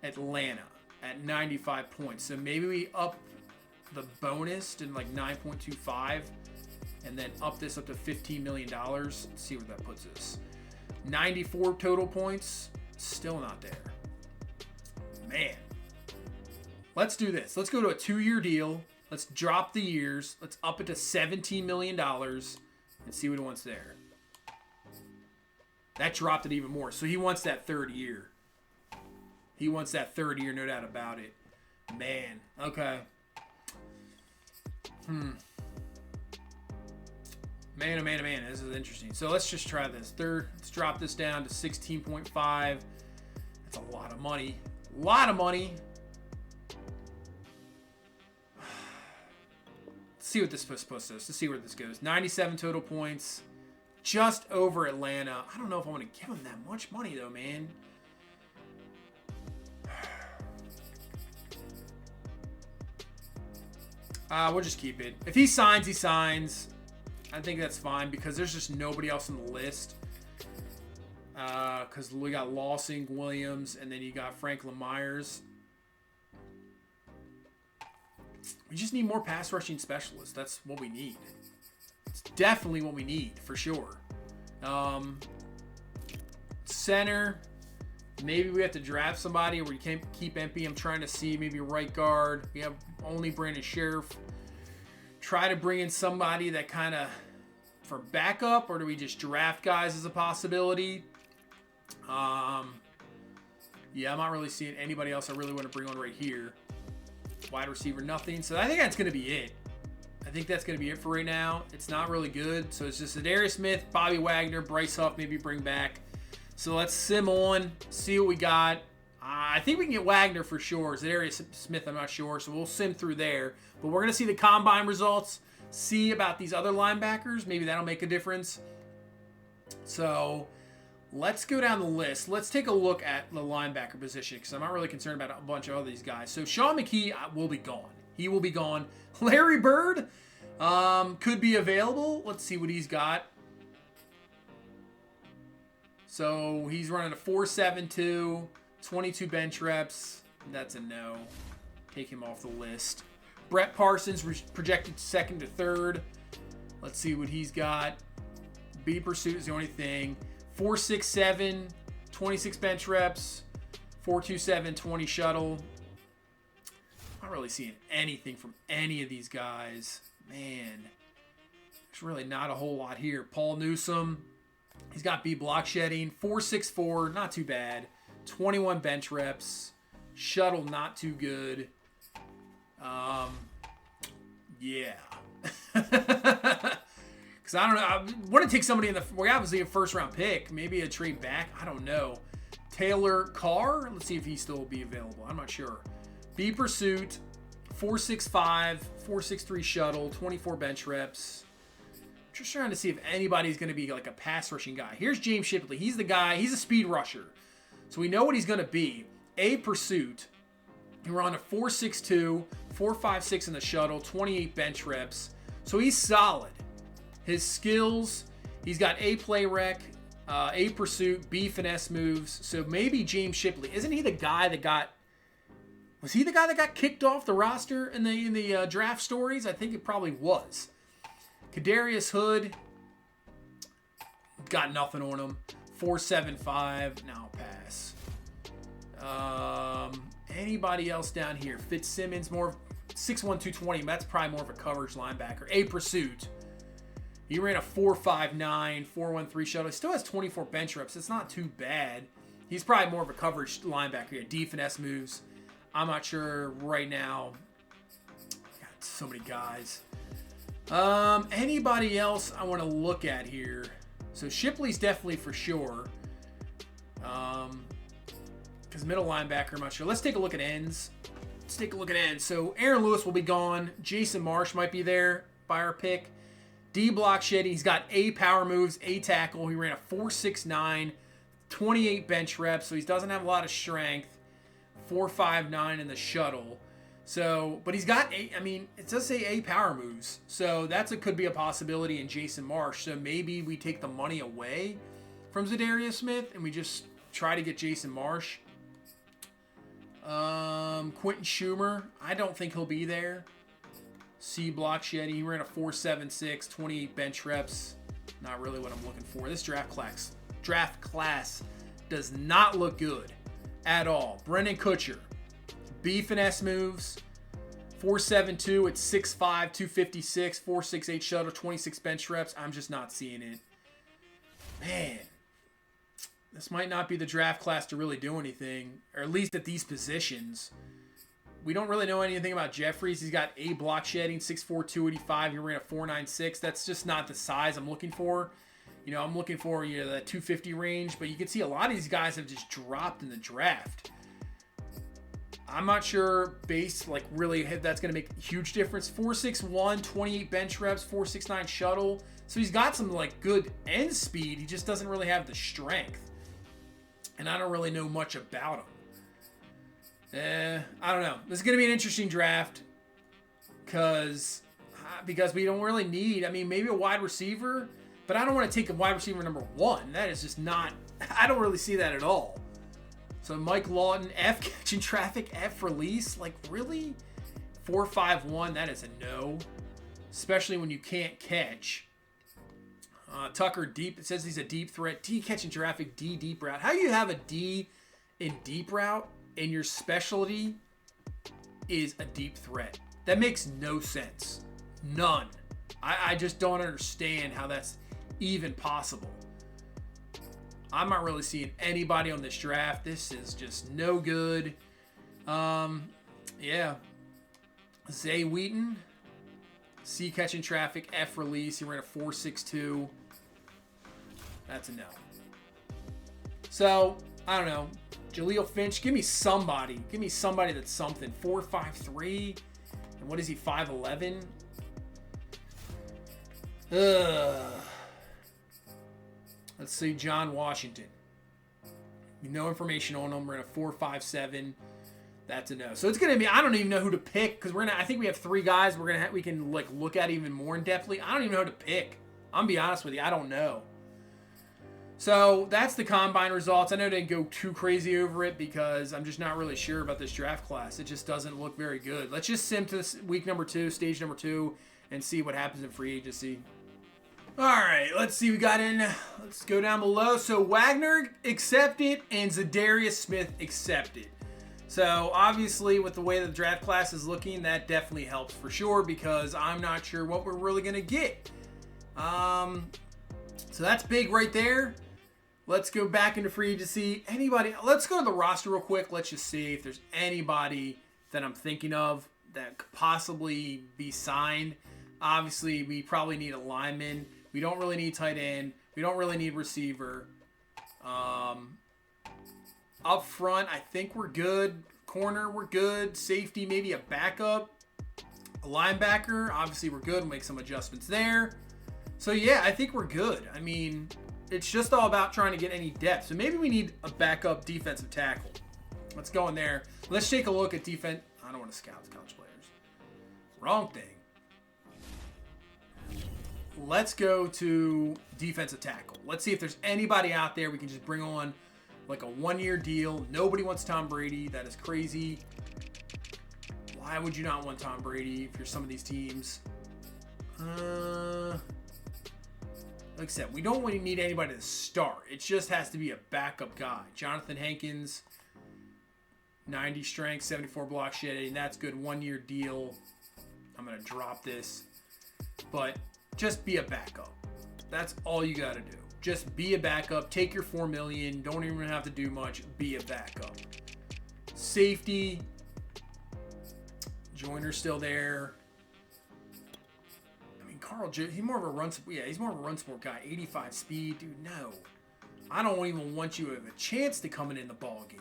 Atlanta at 95 points. So maybe we up the bonus to like 9.25 and then up this up to $15 million. Let's see where that puts us. 94 total points. Still not there. Man. Let's do this. Let's go to a 2-year deal. Let's drop the years. Let's up it to $17 million and see what he wants there. That dropped it even more. So he wants that 3rd year. He wants that 3rd year, no doubt about it. Man. Okay. Man, oh man, oh man. This is interesting. So let's just try this. Let's drop this down to 16.5. That's a lot of money. A lot of money. See what this is supposed to. Let's see where this goes. 97 total points, just over Atlanta. I don't know if I want to give him that much money though, man. We'll just keep it. If he signs, he signs. I think that's fine because there's just nobody else on the list. Because we got Lawson, Williams, and then you got Franklin Myers. We just need more pass rushing specialists. That's what we need. It's definitely what we need, for sure. Center. Maybe we have to draft somebody or we can't keep MP. I'm trying to see maybe right guard. We have only Brandon Sheriff. Try to bring in somebody that kind of for backup, or do we just draft guys as a possibility? Yeah, I'm not really seeing anybody else I really want to bring on right here. Wide receiver, nothing. So I think that's going to be it. I think that's going to be it for right now. It's not really good. So it's just Zadarius Smith, Bobby Wagner, Bryce Huff, maybe bring back. So let's sim on, see what we got. I think we can get Wagner for sure. Zadarius Smith, I'm not sure. So we'll sim through there. But we're going to see the combine results, see about these other linebackers. Maybe that'll make a difference. So let's go down the list. Let's take a look at the linebacker position because I'm not really concerned about a bunch of other these guys. So Sean McKee will be gone. He will be gone. Larry Bird could be available. Let's see what he's got. So he's running a 4.72, 22 bench reps. That's a no. Take him off the list. Brett Parsons projected 2nd to 3rd. Let's see what he's got. B pursuit is the only thing. 4.67, 26 bench reps, 4.27, 20 shuttle. I'm not really seeing anything from any of these guys. Man, there's really not a whole lot here. Paul Newsome, he's got B block shedding, 4.64, not too bad. 21 bench reps, shuttle not too good. Yeah. Because I don't know. I want to take somebody in the. We're obviously a 1st-round pick. Maybe a trade back. I don't know. Taylor Carr. Let's see if he still will be available. I'm not sure. B pursuit. 4.65. 4.63 shuttle. 24 bench reps. Just trying to see if anybody's going to be like a pass rushing guy. Here's James Shipley. He's the guy. He's a speed rusher. So we know what he's going to be. A pursuit. We're on a 4.62. 4.56 in the shuttle. 28 bench reps. So he's solid. His skills, he's got A play rec, A pursuit, B finesse moves. So maybe James Shipley. Isn't he the guy that got, was he the guy that got kicked off the roster in the draft stories? I think it probably was. Kadarius Hood, got nothing on him. 4.75, now pass. Anybody else down here? Fitzsimmons, more 6'1", 220. That's probably more of a coverage linebacker. A pursuit. He ran a 4.59, 4.13 shuttle. He still has 24 bench reps. It's not too bad. He's probably more of a coverage linebacker. D finesse moves. I'm not sure right now. God, so many guys. Anybody else I want to look at here? So Shipley's definitely for sure. Because middle linebacker, I'm not sure. Let's take a look at ends. So Aaron Lewis will be gone. Jason Marsh might be there by our pick. D Block Shetty, he's got A power moves, A tackle. He ran a 4.69, 28 bench reps, so he doesn't have a lot of strength. 4.59 in the shuttle. So, but he's got A, I mean, it does say A power moves. So could be a possibility in Jason Marsh. So maybe we take the money away from Zadarius Smith and we just try to get Jason Marsh. Quentin Schumer, I don't think he'll be there. C Block Shetty, he ran a 4.76, 28 bench reps. Not really what I'm looking for. This draft class does not look good at all. Brendan Kutcher, B finesse moves, 4.72 at 6'5", 256, 4.68 shuttle, 26 bench reps. I'm just not seeing it. Man, this might not be the draft class to really do anything, or at least at these positions. We don't really know anything about Jeffries. He's got A block shedding, 6'4", 285. He ran a 4.96. That's just not the size I'm looking for. You know, I'm looking for, you know, that 250 range, but you can see a lot of these guys have just dropped in the draft. I'm not sure really if that's going to make a huge difference. 4.61, 28 bench reps, 4.69 shuttle. So he's got some good end speed. He just doesn't really have the strength. And I don't really know much about him. I don't know. This is going to be an interesting draft because we don't really need, maybe a wide receiver, but I don't want to take a wide receiver number 1. That is just not, I don't really see that at all. So Mike Lawton, F catching traffic, F release. Really? 4.51, that is a no. Especially when you can't catch. Tucker deep, it says he's a deep threat. D catching traffic, D deep route. How do you have a D in deep route and your specialty is a deep threat? That makes no sense. None. I just don't understand how that's even possible. I'm not really seeing anybody on this draft. This is just no good. Yeah. Zay Wheaton, C catching traffic, F release. He ran a 4.62. That's a no. So, I don't know. Jaleel Finch, give me somebody. Give me somebody that's something. 4.53. And what is he, 5'11"? Let's see, John Washington. No information on him. We're in a 4.57. That's a no. So it's gonna be. I don't even know who to pick because I think we have 3 guys. We can look at even more in depthly. I don't even know who to pick. I'm gonna be honest with you. I don't know. So that's the combine results. I know they didn't go too crazy over it because I'm just not really sure about this draft class. It just doesn't look very good. Let's just sim to this week number 2, stage number 2, and see what happens in free agency. All right, let's see. We got in. Let's go down below. So Wagner accepted and Zadarius Smith accepted. So obviously, with the way the draft class is looking, that definitely helps for sure because I'm not sure what we're really gonna get. So that's big right there. Let's go back into free agency. Anybody? Let's go to the roster real quick. Let's just see if there's anybody that I'm thinking of that could possibly be signed. Obviously, we probably need a lineman. We don't really need tight end. We don't really need receiver. Up front, I think we're good. Corner, we're good. Safety, maybe a backup. A linebacker, obviously we're good. We'll make some adjustments there. So, yeah, I think we're good. It's just all about trying to get any depth. So maybe we need a backup defensive tackle. Let's go in there. Let's take a look at defense. I don't want to scout college players. Wrong thing. Let's go to defensive tackle. Let's see if there's anybody out there we can just bring on a 1-year deal. Nobody wants Tom Brady. That is crazy. Why would you not want Tom Brady if you're some of these teams? Like I said, we don't really need anybody to start. It just has to be a backup guy. Jonathan Hankins, 90 strength, 74 block shedding. That's good. 1-year deal. I'm going to drop this. But just be a backup. That's all you got to do. Just be a backup. Take your $4 million. Don't even have to do much. Be a backup. Safety. Joyner's still there. he's more of a run. Yeah, he's more of a run support guy. 85 speed, dude. No, I don't even want you to have a chance to coming in the ball game.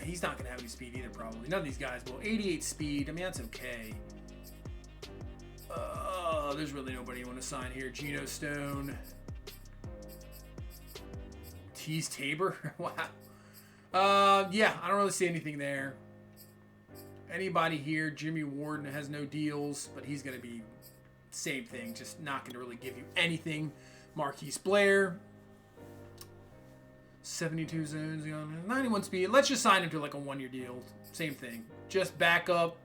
He's not gonna have any speed either, probably. None of these guys will. 88 speed. I mean, that's okay. There's really nobody you want to sign here. Geno Stone. Tease Tabor. Wow. Yeah, I don't really see anything there. Anybody here? Jimmy Warden has no deals, but he's going to be same thing, just not going to really give you anything. Marquise Blair, 72 zones, 91 speed. Let's just sign him to like a 1-year deal. Same thing. Just backup.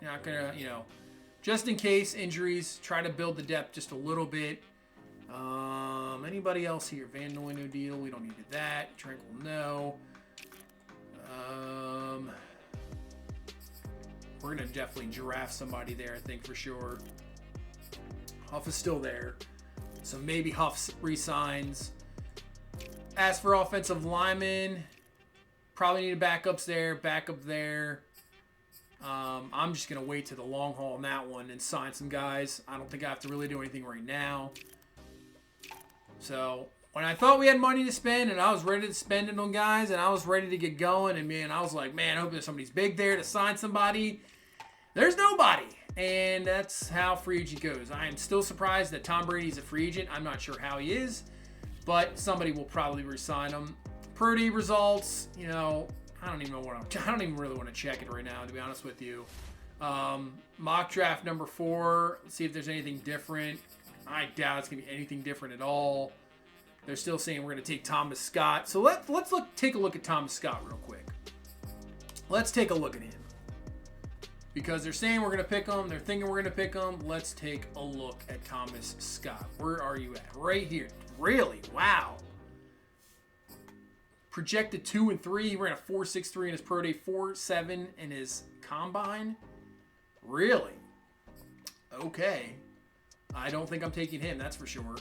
You're not going to, just in case injuries, try to build the depth just a little bit. Anybody else here? Van Noy, no deal. We don't need that. Tranquil, no. We're going to definitely draft somebody there, I think, for sure. Huff is still there. So maybe Huff resigns. As for offensive linemen, probably need a backup there. I'm just going to wait to the long haul on that one and sign some guys. I don't think I have to really do anything right now. So when I thought we had money to spend and I was ready to spend it on guys and I was ready to get going, and man, I was like, man, I hope there's somebody's big there to sign somebody. There's nobody. And that's how free agent goes. I am still surprised that Tom Brady's a free agent. I'm not sure how he is, but somebody will probably re-sign him. Purdy results, I don't even really want to check it right now, to be honest with you. Mock draft number 4. Let's see if there's anything different. I doubt it's going to be anything different at all. They're still saying we're going to take Thomas Scott. So let's take a look at Thomas Scott real quick. Let's take a look at him. Because they're saying we're going to pick him. They're thinking we're going to pick him. Let's take a look at Thomas Scott. Where are you at? Right here. Really? Wow. Projected 2 and 3. He ran a 4.63 in his pro day, 4.7 in his combine. Really? Okay. I don't think I'm taking him, that's for sure.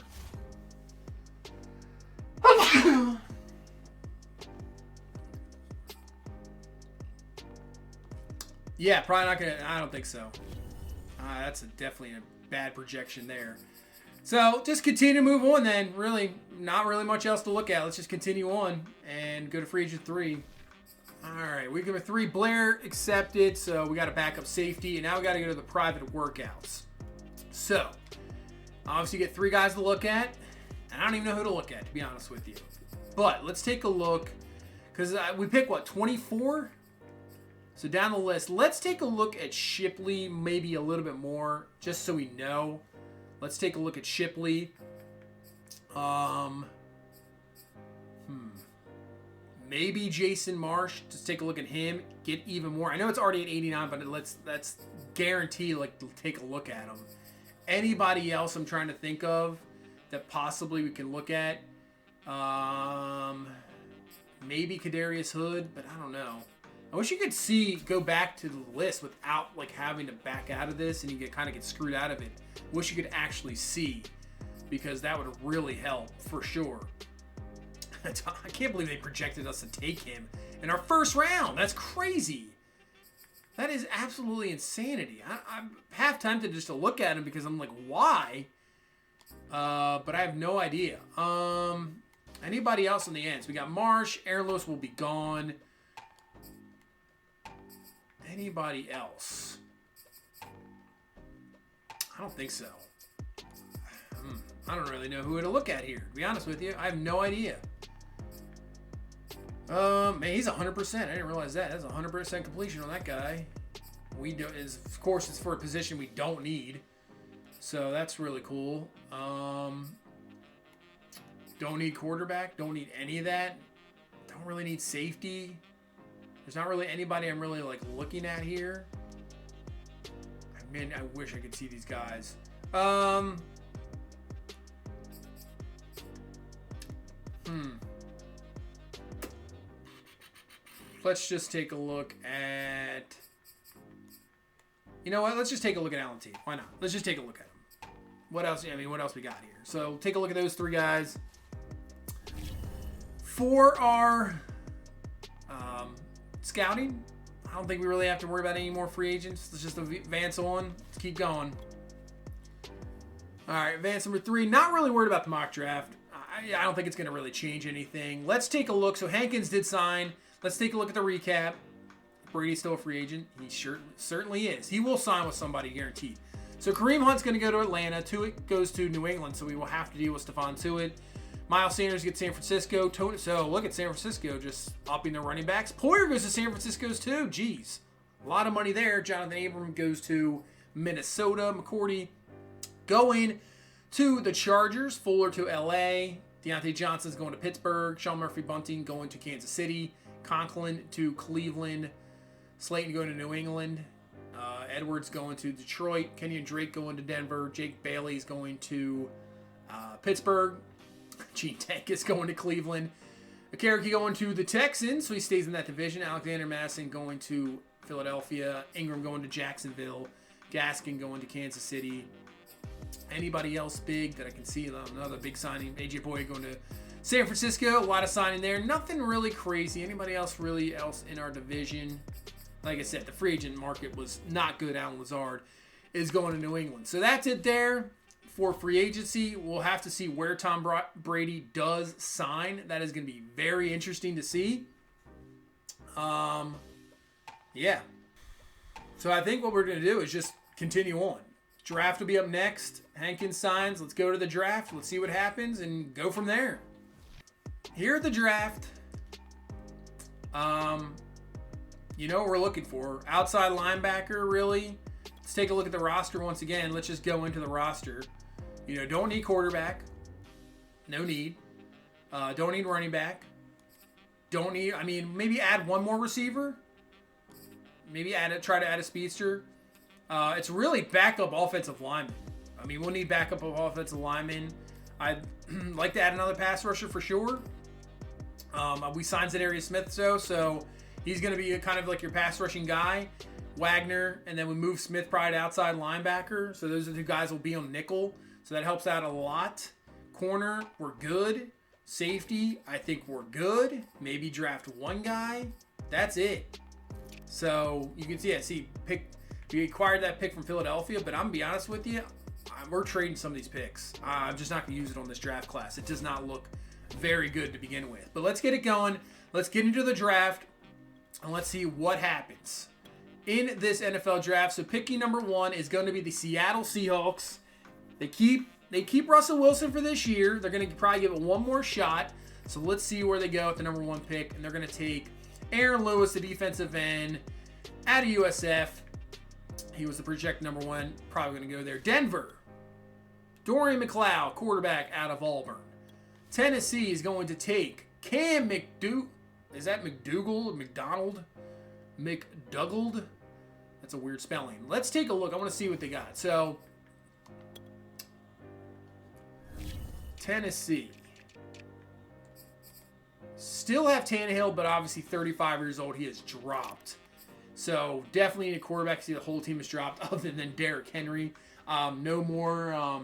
Yeah, probably not going to. I don't think so. That's definitely a bad projection there. So just continue to move on then. Really, not really much else to look at. Let's just continue on and go to free agent 3. All right, week number 3, Blair accepted. So we got a backup safety, and now we got to go to the private workouts. So obviously you get 3 guys to look at, and I don't even know who to look at, to be honest with you. But let's take a look, because we pick, 24? So down the list, let's take a look at Shipley, maybe a little bit more, just so we know. Let's take a look at Shipley. Maybe Jason Marsh. Just take a look at him. Get even more. I know it's already at 89, but let's guarantee take a look at him. Anybody else I'm trying to think of that possibly we can look at? Maybe Kadarius Hood, but I don't know. I wish you could go back to the list without having to back out of this and you kind of get screwed out of it. Wish you could actually see, because that would really help for sure. I can't believe they projected us to take him in our first round. That's crazy. That is absolutely insanity. I'm half tempted just to look at him because I'm like, why? But I have no idea. Anybody else in the ends? We got Marsh. Aaron Lewis will be gone. Anybody else? I don't think so. I don't really know who to look at here, to be honest with you. I have no idea. Man, he's 100%. I didn't realize that. That's 100% completion on that guy. Of course, it's for a position we don't need. So that's really cool. Don't need quarterback. Don't need any of that. Don't really need safety. There's not really anybody I'm really looking at here. Man, I wish I could see these guys. Let's just take a look at... You know what? Let's just take a look at Allen T. Why not? Let's just take a look at him. What else? What else we got here? So take a look at those 3 guys. For our scouting, I don't think we really have to worry about any more free agents. Let's just advance on. Let's keep going. All right, advance number 3. Not really worried about the mock draft. I don't think it's going to really change anything. Let's take a look. So Hankins did sign. Let's take a look at the recap. Brady's still a free agent. He certainly is. He will sign with somebody guaranteed. So Kareem Hunt's going to go to Atlanta. Tuitt goes to New England, so we will have to deal with Stephon Tuitt. Miles Sanders gets San Francisco. So look at San Francisco just upping their running backs. Poyer goes to San Francisco's too. Jeez. A lot of money there. Jonathan Abram goes to Minnesota. McCourty going to the Chargers. Fuller to LA. Deontay Johnson's going to Pittsburgh. Sean Murphy-Bunting going to Kansas City. Conklin to Cleveland. Slayton going to New England. Edwards going to Detroit. Kenyon Drake going to Denver. Jake Bailey's going to Pittsburgh. Gene Tank is going to Cleveland. Akariki going to the Texans, so he stays in that division. Alexander Madison going to Philadelphia. Ingram going to Jacksonville. Gaskin going to Kansas City. Anybody else big that I can see? Another big signing. AJ Boyd going to San Francisco. A lot of signing there. Nothing really crazy. Anybody else really in our division? Like I said, the free agent market was not good. Alan Lazard is going to New England. So that's it there for free agency. We'll have to see where Tom Brady does sign. That is going to be very interesting to see. Yeah. So I think what we're going to do is just continue on. Draft will be up next. Hankins signs. Let's go to the draft. Let's see what happens and go from there. Here at the draft, you know what we're looking for. Outside linebacker, really. Let's take a look at the roster once again. Let's just go into the roster. You know, don't need quarterback. No need. Don't need running back. Don't need, maybe add one more receiver. Maybe try to add a speedster. It's really backup offensive lineman. We'll need backup of offensive linemen. I'd like to add another pass rusher for sure. We signed Zadarius Smith, so he's going to be kind of like your pass rushing guy. Wagner, and then we move Smith probably to outside linebacker. So those are the two guys will be on nickel. So that helps out a lot. Corner, we're good. Safety, I think we're good. Maybe draft one guy. That's it. So you can see, we acquired that pick from Philadelphia, but I'm going to be honest with you, we're trading some of these picks. I'm just not going to use it on this draft class. It does not look very good to begin with. But let's get it going. Let's get into the draft, and let's see what happens in this NFL draft. So picking number 1 is going to be the Seattle Seahawks. They keep Russell Wilson for this year. They're going to probably give it one more shot. So let's see where they go at the number 1 pick. And they're going to take Aaron Lewis, the defensive end, out of USF. He was the projected number 1. Probably going to go there. Denver. Dorian McLeod, quarterback out of Auburn. Tennessee is going to take Cam McDougal. Is that McDougal? McDonald? McDougald? That's a weird spelling. Let's take a look. I want to see what they got. So, Tennessee. Still have Tannehill, but obviously 35 years old. He has dropped. So, definitely need a quarterback. See, the whole team has dropped other than Derrick Henry. No more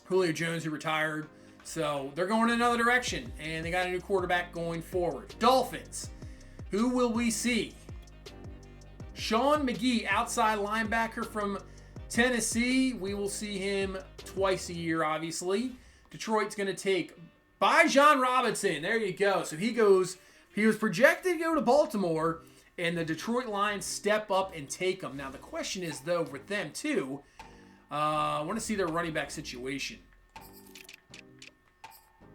Julio Jones, who retired. So, they're going in another direction. And they got a new quarterback going forward. Dolphins. Who will we see? Sean McGee, outside linebacker from Tennessee. We will see him twice a year, obviously. Detroit's going to take Bijan Robinson. There you go. So he was projected to go to Baltimore, and the Detroit Lions step up and take him. Now, the question is, though, with them, too, I want to see their running back situation,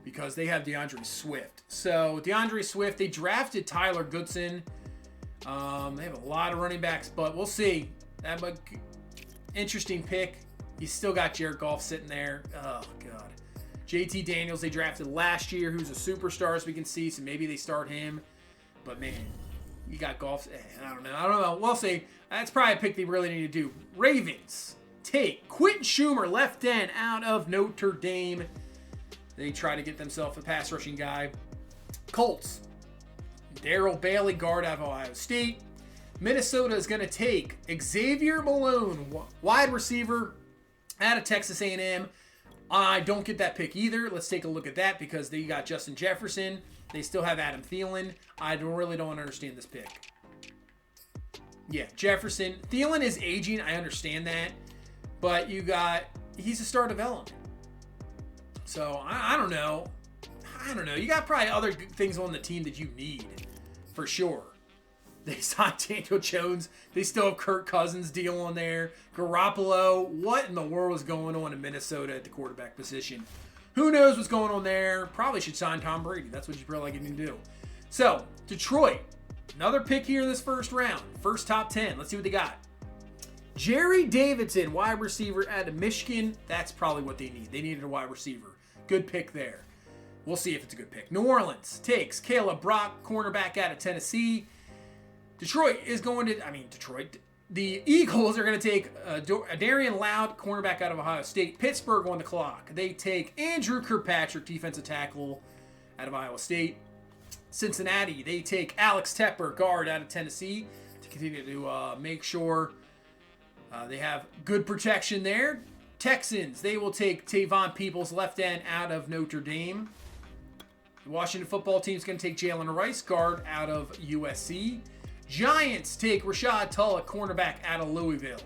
because they have DeAndre Swift. So, DeAndre Swift, they drafted Tyler Goodson. They have a lot of running backs, but we'll see. That interesting pick. He's still got Jared Goff sitting there. Oh, God. JT Daniels, they drafted last year, who's a superstar, as we can see, so maybe they start him. But, man, you got Goff. I don't know. We'll see. That's probably a pick they really need to do. Ravens take Quentin Schumer, left end, out of Notre Dame. They try to get themselves a pass rushing guy. Colts. Darrell Bailey, guard out of Ohio State. Minnesota is going to take Xavier Malone, wide receiver out of Texas A&M. I don't get that pick either. Let's take a look at that, because they got Justin Jefferson. They still have Adam Thielen. I really don't understand this pick. Yeah, Jefferson. Thielen is aging. I understand that. But he's a star development. So, I don't know. You got probably other things on the team that you need, for sure. They signed Daniel Jones. They still have Kirk Cousins deal on there. Garoppolo. What in the world is going on in Minnesota at the quarterback position? Who knows what's going on there? Probably should sign Tom Brady. That's what you probably like him to do. So, Detroit. Another pick here in this first round. First top 10. Let's see what they got. Jerry Davidson, wide receiver out of Michigan. That's probably what they need. They needed a wide receiver. Good pick there. We'll see if it's a good pick. New Orleans takes Caleb Brock, cornerback out of Tennessee. Detroit. The Eagles are going to take Darian Loud, cornerback out of Ohio State. Pittsburgh on the clock. They take Andrew Kirkpatrick, defensive tackle out of Iowa State. Cincinnati, they take Alex Tepper, guard out of Tennessee, to continue to make sure they have good protection there. Texans, they will take Tavon Peoples, left end out of Notre Dame. The Washington football team is going to take Jalen Rice, guard out of USC. Giants take Rashad Tulloch, cornerback out of Louisville.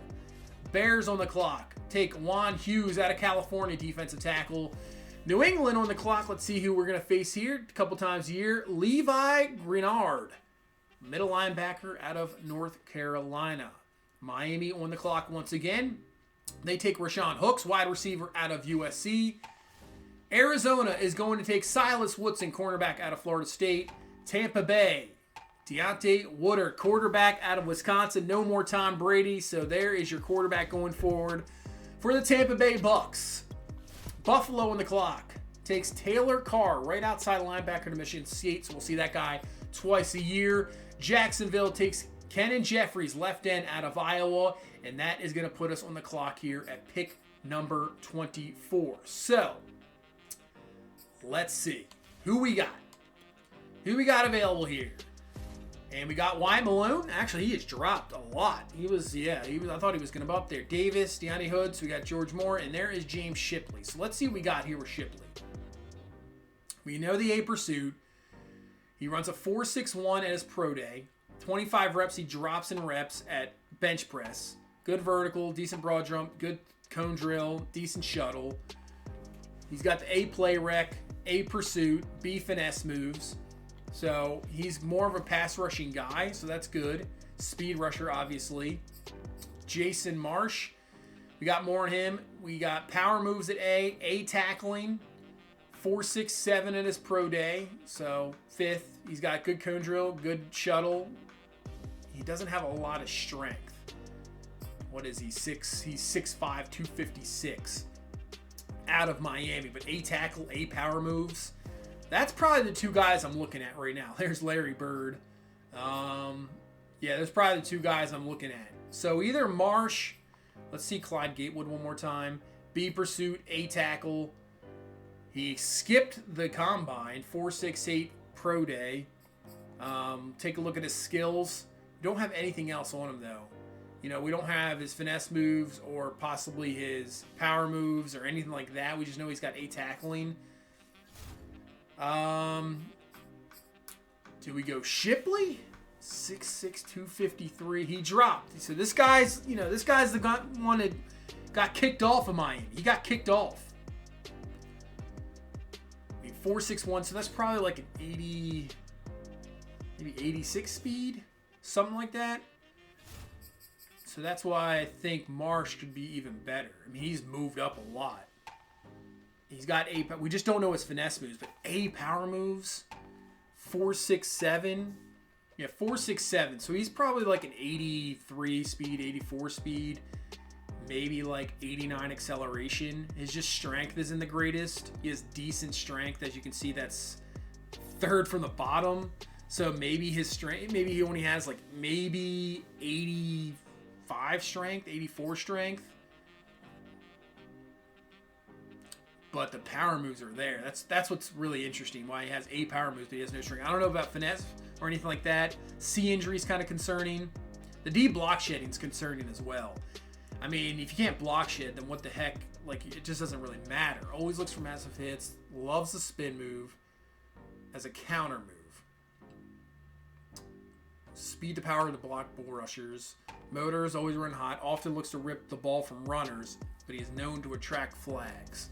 Bears on the clock take Juan Hughes out of California, defensive tackle. New England on the clock. Let's see who we're going to face here a couple times a year. Levi Grenard, middle linebacker out of North Carolina. Miami on the clock once again. They take Rashawn Hooks, wide receiver out of USC. Arizona is going to take Silas Woodson, cornerback out of Florida State. Tampa Bay, Deontay Woodard, quarterback out of Wisconsin. No more Tom Brady, so there is your quarterback going forward for the Tampa Bay Bucks. Buffalo on the clock takes Taylor Carr, right outside linebacker to Michigan State, so we'll see that guy twice a year. Jacksonville takes Kenan Jeffries, left end out of Iowa, and that is going to put us on the clock here at pick number 24. So, let's see who we got. Who we got available here? And we got Y. Malone. Actually, he has dropped a lot. I thought he was going to be up there. Davis, Deontay Hood. So we got George Moore. And there is James Shipley. So let's see what we got here with Shipley. We know the A pursuit. He runs a 4.61 at his pro day. 25 reps. He drops in reps at bench press. Good vertical, decent broad jump, good cone drill, decent shuttle. He's got the A play rec, A pursuit, B finesse moves. So he's more of a pass rushing guy, so that's good. Speed rusher, obviously. Jason Marsh, we got more on him. We got power moves at A tackling, 4.67 at his pro day, so fifth. He's got good cone drill, good shuttle. He doesn't have a lot of strength. What is he? He's 6'5", 256 out of Miami, but A tackle, A power moves. That's probably the two guys I'm looking at right now. There's Larry Bird. There's probably the two guys I'm looking at. So either Marsh, let's see Clyde Gatewood one more time. B pursuit, A tackle. He skipped the combine, 4.68 pro day. Take a look at his skills. We don't have anything else on him though. We don't have his finesse moves or possibly his power moves or anything like that. We just know he's got A tackling. Do we go Shipley? 6'6", 253. He dropped. So this guy's the one that got kicked off of Miami. He got kicked off. 4.61, so that's probably like an 80, maybe 86 speed, something like that. So that's why I think Marsh could be even better. I mean, he's moved up a lot. He's got A. We just don't know his finesse moves, but A power moves, 4.67. Yeah, 4.67. So he's probably like an 83 speed, 84 speed, maybe like 89 acceleration. His just strength isn't the greatest. He has decent strength, as you can see. That's third from the bottom. So maybe his strength, maybe he only has like maybe 85 strength, 84 strength. But the power moves are there. That's what's really interesting. Why he has A power moves, but he has no strength. I don't know about finesse or anything like that. C injury is kind of concerning. The D block shedding is concerning as well. I mean, if you can't block shed, then what the heck? Like, it just doesn't really matter. Always looks for massive hits. Loves the spin move as a counter move. Speed to power to block bull rushers. Motor is always running hot. Often looks to rip the ball from runners, but he is known to attract flags.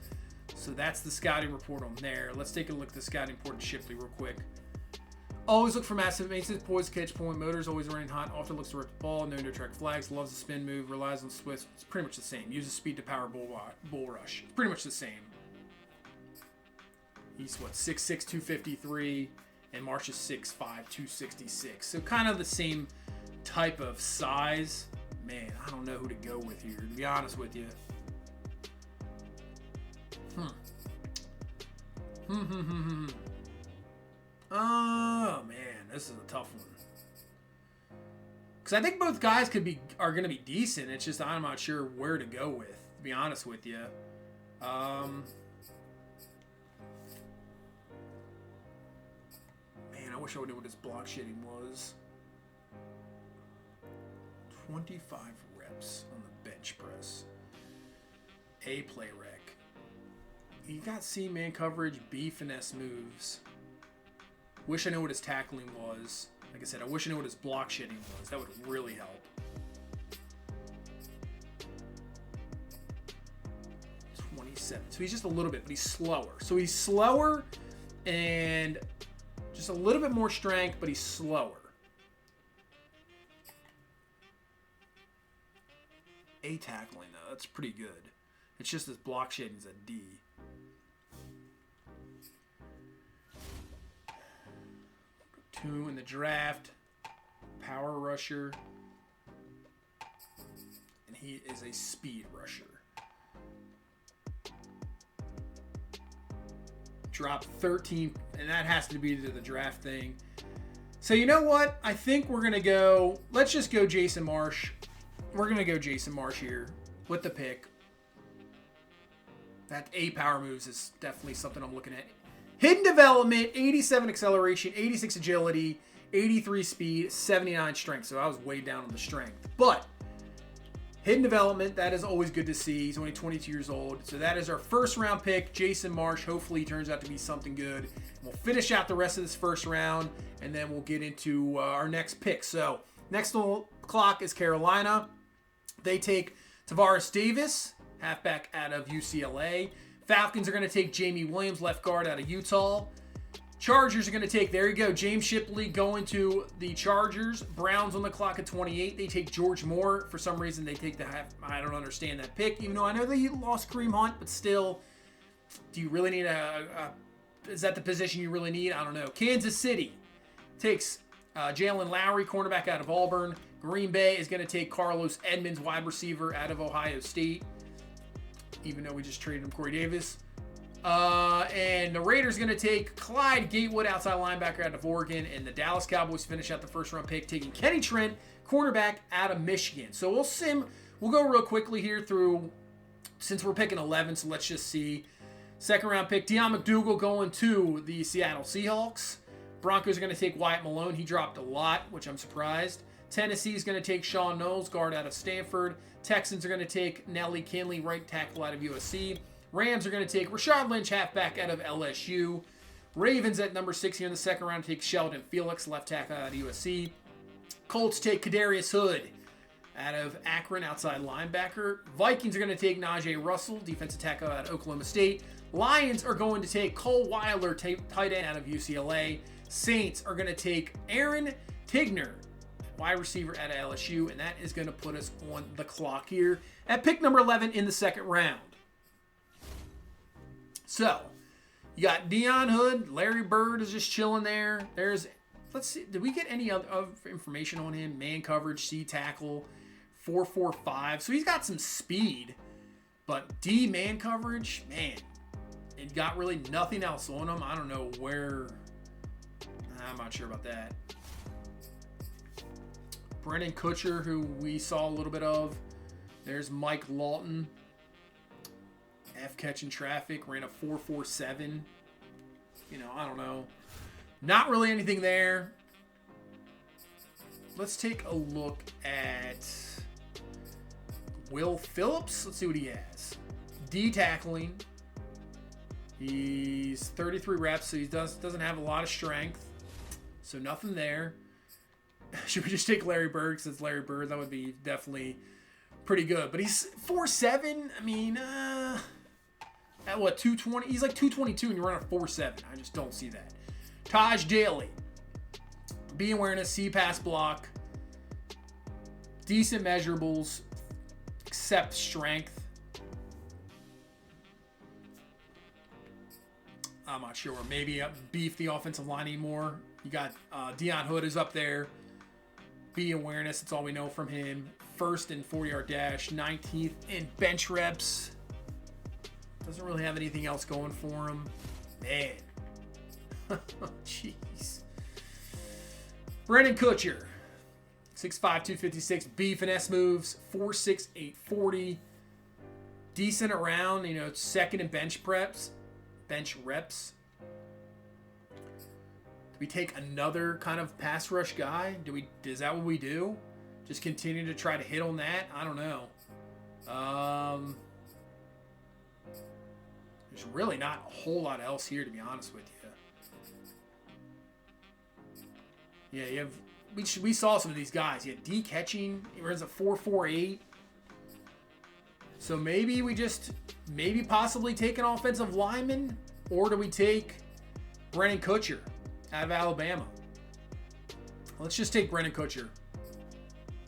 So that's the scouting report on there. Let's take a look at the scouting report on Shipley real quick. Always look for massive maintenance, poise, catch point. Motor is always running hot. Often looks to rip the ball, known to attract flags. Loves the spin move. Relies on swift. It's pretty much the same. Uses speed to power bull rush. It's pretty much the same. He's what, 6'6", 253. And Marsh is 6'5", 266. So kind of the same type of size. Man, I don't know who to go with here, to be honest with you. Oh, man, this is a tough one. Because I think both guys are going to be decent. It's just I'm not sure where to go with, to be honest with you. I wish I knew what his block shitting was. 25 reps on the bench press. A play rec. He got C man coverage, B finesse moves. Wish I knew what his tackling was. Like I said, I wish I knew what his block shitting was. That would really help. 27. So he's just a little bit, but he's slower. So he's slower and just a little bit more strength, but he's slower. A tackling, though. That's pretty good. It's just his block shading is a D. Two in the draft. Power rusher. And he is a speed rusher. Dropped 13, and that has to be to the draft thing. So you know what? I think we're going to go, let's just go Jason Marsh. We're going to go Jason Marsh here with the pick. That A power moves is definitely something I'm looking at. Hidden development, 87 acceleration, 86 agility, 83 speed, 79 strength. So I was way down on the strength. But hidden development, that is always good to see. He's only 22 years old. So that is our first round pick, Jason Marsh. Hopefully he turns out to be something good. We'll finish out the rest of this first round, and then we'll get into our next pick. So next on the clock is Carolina. They take Tavares Davis, halfback out of UCLA. Falcons are going to take Jamie Williams, left guard out of Utah. Chargers are going to take, there you go, James Shipley going to the Chargers. Browns on the clock at 28. They take George Moore. For some reason, they take the half. I don't understand that pick, even though I know they lost Kareem Hunt, but still, do you really need is that the position you really need? I don't know. Kansas City takes Jalen Lowry, cornerback out of Auburn. Green Bay is going to take Carlos Edmonds, wide receiver out of Ohio State, even though we just traded him Corey Davis. And the Raiders are going to take Clyde Gatewood, outside linebacker out of Oregon. And the Dallas Cowboys finish out the first round pick, taking Kenny Trent, cornerback out of Michigan. So we'll go real quickly here through, since we're picking 11, so let's just see. Second round pick, Deion McDougal going to the Seattle Seahawks. Broncos are going to take Wyatt Malone. He dropped a lot, which I'm surprised. Tennessee is going to take Sean Knowles, guard out of Stanford. Texans are going to take Nelly Kinley, right tackle out of USC. Rams are going to take Rashard Lynch, halfback out of LSU. Ravens at number 6 here in the second round take Sheldon Felix, left tackle out of USC. Colts take Kadarius Hood out of Akron, outside linebacker. Vikings are going to take Najee Russell, defensive tackle out of Oklahoma State. Lions are going to take Cole Weiler, tight end out of UCLA. Saints are going to take Aaron Tigner, wide receiver out of LSU, and that is going to put us on the clock here at pick number 11 in the second round. So, you got Deion Hood. Larry Bird is just chilling there. Let's see, did we get any other information on him? Man coverage, C tackle, 4.45. So he's got some speed, but D man coverage, man, and got really nothing else on him. I don't know where. I'm not sure about that. Brendan Kutcher, who we saw a little bit of. There's Mike Lawton. F catching traffic, ran a 4.47. I don't know. Not really anything there. Let's take a look at Will Phillips. Let's see what he has. D tackling. He's 33 reps, so he doesn't have a lot of strength. So nothing there. Should we just take Larry Bird since Larry Bird? That would be definitely pretty good. But he's 4'7". I mean, at what, 220? He's like 222 and you're running a 4'7". I just don't see that. Taj Daly. B awareness, C pass block. Decent measurables, except strength. I'm not sure. Maybe beef the offensive line anymore. You got Deion Hood is up there. B awareness, that's all we know from him. First in 40-yard dash, 19th in bench reps. Doesn't really have anything else going for him. Man. Jeez. Brendan Kutcher. 6'5", 256. B finesse moves. 4'6", 840. Decent around, second in bench reps. Do we take another kind of pass rush guy? Is that what we do? Just continue to try to hit on that? I don't know. There's really not a whole lot else here, to be honest with you. Yeah, you have. We saw some of these guys. You had D catching. He runs a 4.48. So maybe we just possibly take an offensive lineman, or do we take Brendan Kutcher out of Alabama? Let's just take Brendan Kutcher.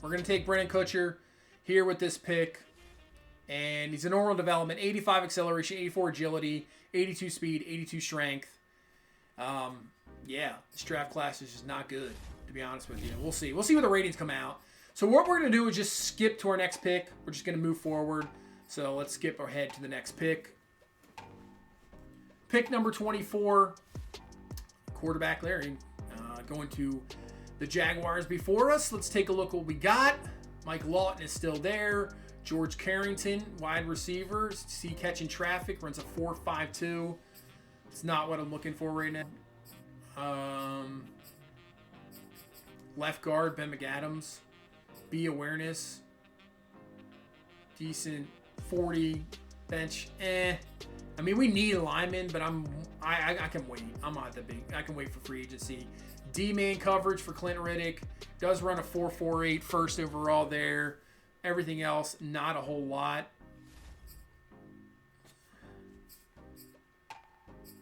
We're going to take Brendan Kutcher here with this pick. And he's a normal development, 85 acceleration, 84 agility, 82 speed, 82 strength. Yeah, this draft class is just not good, to be honest with you. We'll see. We'll see what the ratings come out. So what we're going to do is just skip to our next pick. We're just going to move forward. So let's skip ahead to the next pick. Pick number 24, quarterback Larry, going to the Jaguars before us. Let's take a look what we got. Mike Lawton is still there. George Carrington, wide receiver, see catching traffic, runs a 4.52. It's not what I'm looking for right now. Left guard, Ben McAdams. B awareness. Decent 40. Bench, I mean, we need a lineman, but I can wait. I'm not that big. I can wait for free agency. D-man coverage for Clint Riddick. Does run a 4.48, first overall there. Everything else, not a whole lot.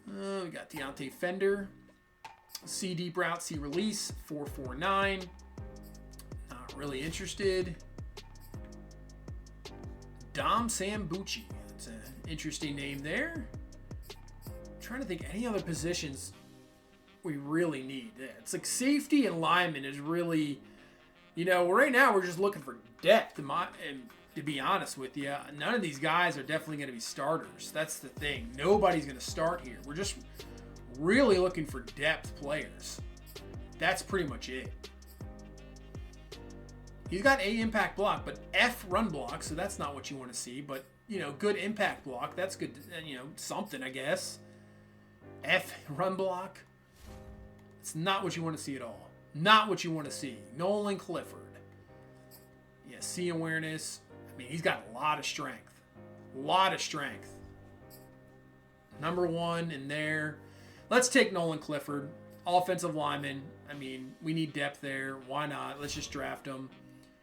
We got Deontay Fender. C deep route, C release, 4.49. Not really interested. Dom Sambucci. That's an interesting name there. I'm trying to think any other positions we really need. Yeah, it's like safety and lineman is really, right now we're just looking for depth. And to be honest with you, none of these guys are definitely going to be starters. That's the thing. Nobody's going to start here. We're just really looking for depth players. That's pretty much it. He's got A impact block, but F run block, so that's not what you want to see. But, good impact block. That's good, something, I guess. F run block. It's not what you want to see at all. Not what you want to see. Nolan Clifford. Yeah, C awareness. I mean, he's got a lot of strength. A lot of strength. Number one in there. Let's take Nolan Clifford. Offensive lineman. I mean, we need depth there. Why not? Let's just draft him.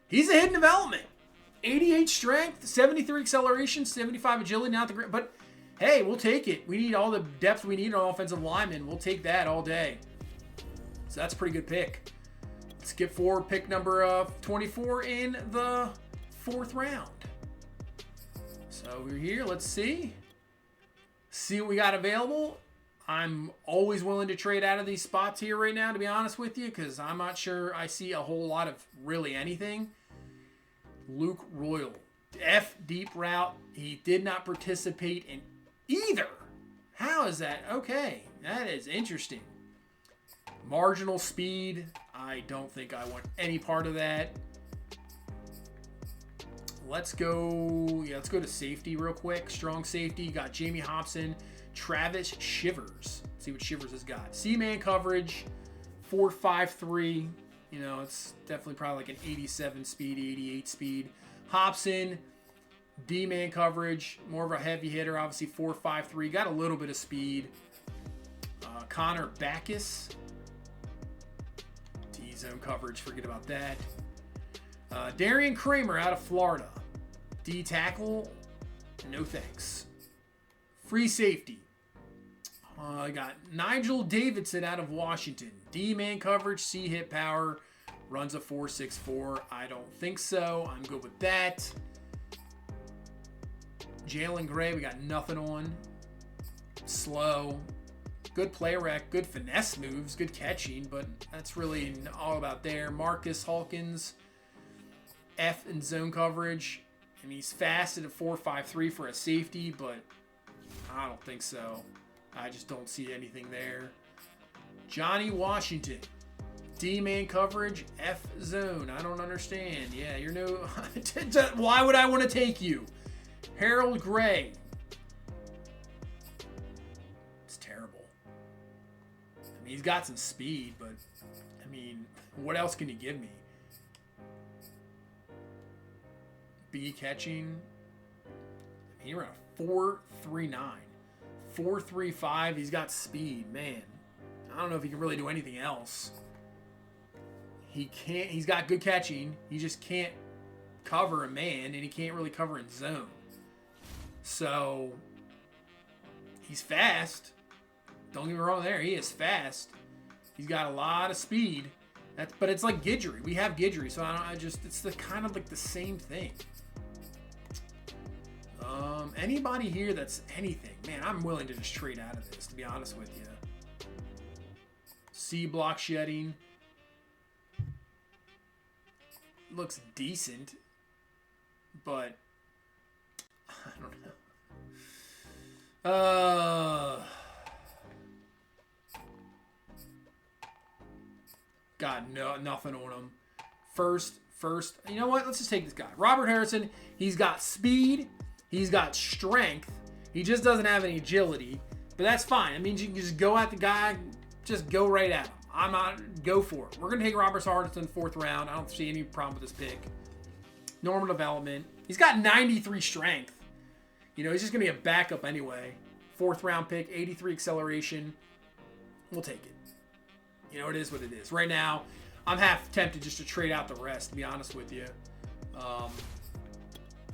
He's a hidden development. 88 strength, 73 acceleration, 75 agility, not the great. But, hey, we'll take it. We need all the depth we need on offensive linemen. We'll take that all day. So that's a pretty good pick. Skip forward, pick number 24 in the 4th round. So we're here. Let's see. See what we got available. I'm always willing to trade out of these spots here right now, to be honest with you, because I'm not sure I see a whole lot of really anything. Luke Royal. F deep route. He did not participate in either. How is that? Okay, that is interesting. Marginal speed. I don't think I want any part of that. Let's go. Yeah, let's go to safety real quick. Strong safety. You got Jamie Hobson. Travis Shivers. See what Shivers has got. C-man coverage, 4.53. It's definitely probably like an 87 speed, 88 speed. Hobson, D-man coverage, more of a heavy hitter, obviously 4.53. Got a little bit of speed. Connor Backus, zone coverage. Forget about that. Darian Kramer out of Florida. D tackle. No thanks. Free safety. I got Nigel Davidson out of Washington. D man coverage. C hit power. Runs a 4.64. I don't think so. I'm good with that. Jalen Gray, we got nothing on. Slow. Good play rec. Good finesse moves. Good catching. But that's really all about there. Marcus Hawkins. F in zone coverage. And he's fast at a 4.53 for a safety. But I don't think so. I just don't see anything there. Johnny Washington. D-man coverage, F zone. I don't understand. Yeah, you're no... Why would I want to take you? Harold Gray. It's terrible. I mean, he's got some speed, but... I mean, what else can you give me? B catching. I mean, he ran a 4.39. 4.35. He's got speed. Man, I don't know if he can really do anything else. He can't. He's got good catching. He just can't cover a man, and he can't really cover in zone. So he's fast. Don't get me wrong there. He is fast. He's got a lot of speed. But it's like Guidry. We have Guidry, so it's the kind of like the same thing. Anybody here that's anything, man, I'm willing to just trade out of this, to be honest with you. C block shedding. Looks decent, but I don't know. Got nothing on him. First, you know what? Let's just take this guy. Robert Harrison, he's got speed. He's got strength. He just doesn't have any agility, but that's fine. I mean, you can just go at the guy, just go right at him. I'm not, go for it. We're going to take Robert Harrison 4th round. I don't see any problem with this pick. Normal development. He's got 93 strength. You know, he's just going to be a backup anyway. 4th round pick, 83 acceleration. We'll take it. You know, it is what it is. Right now, I'm half tempted just to trade out the rest, to be honest with you.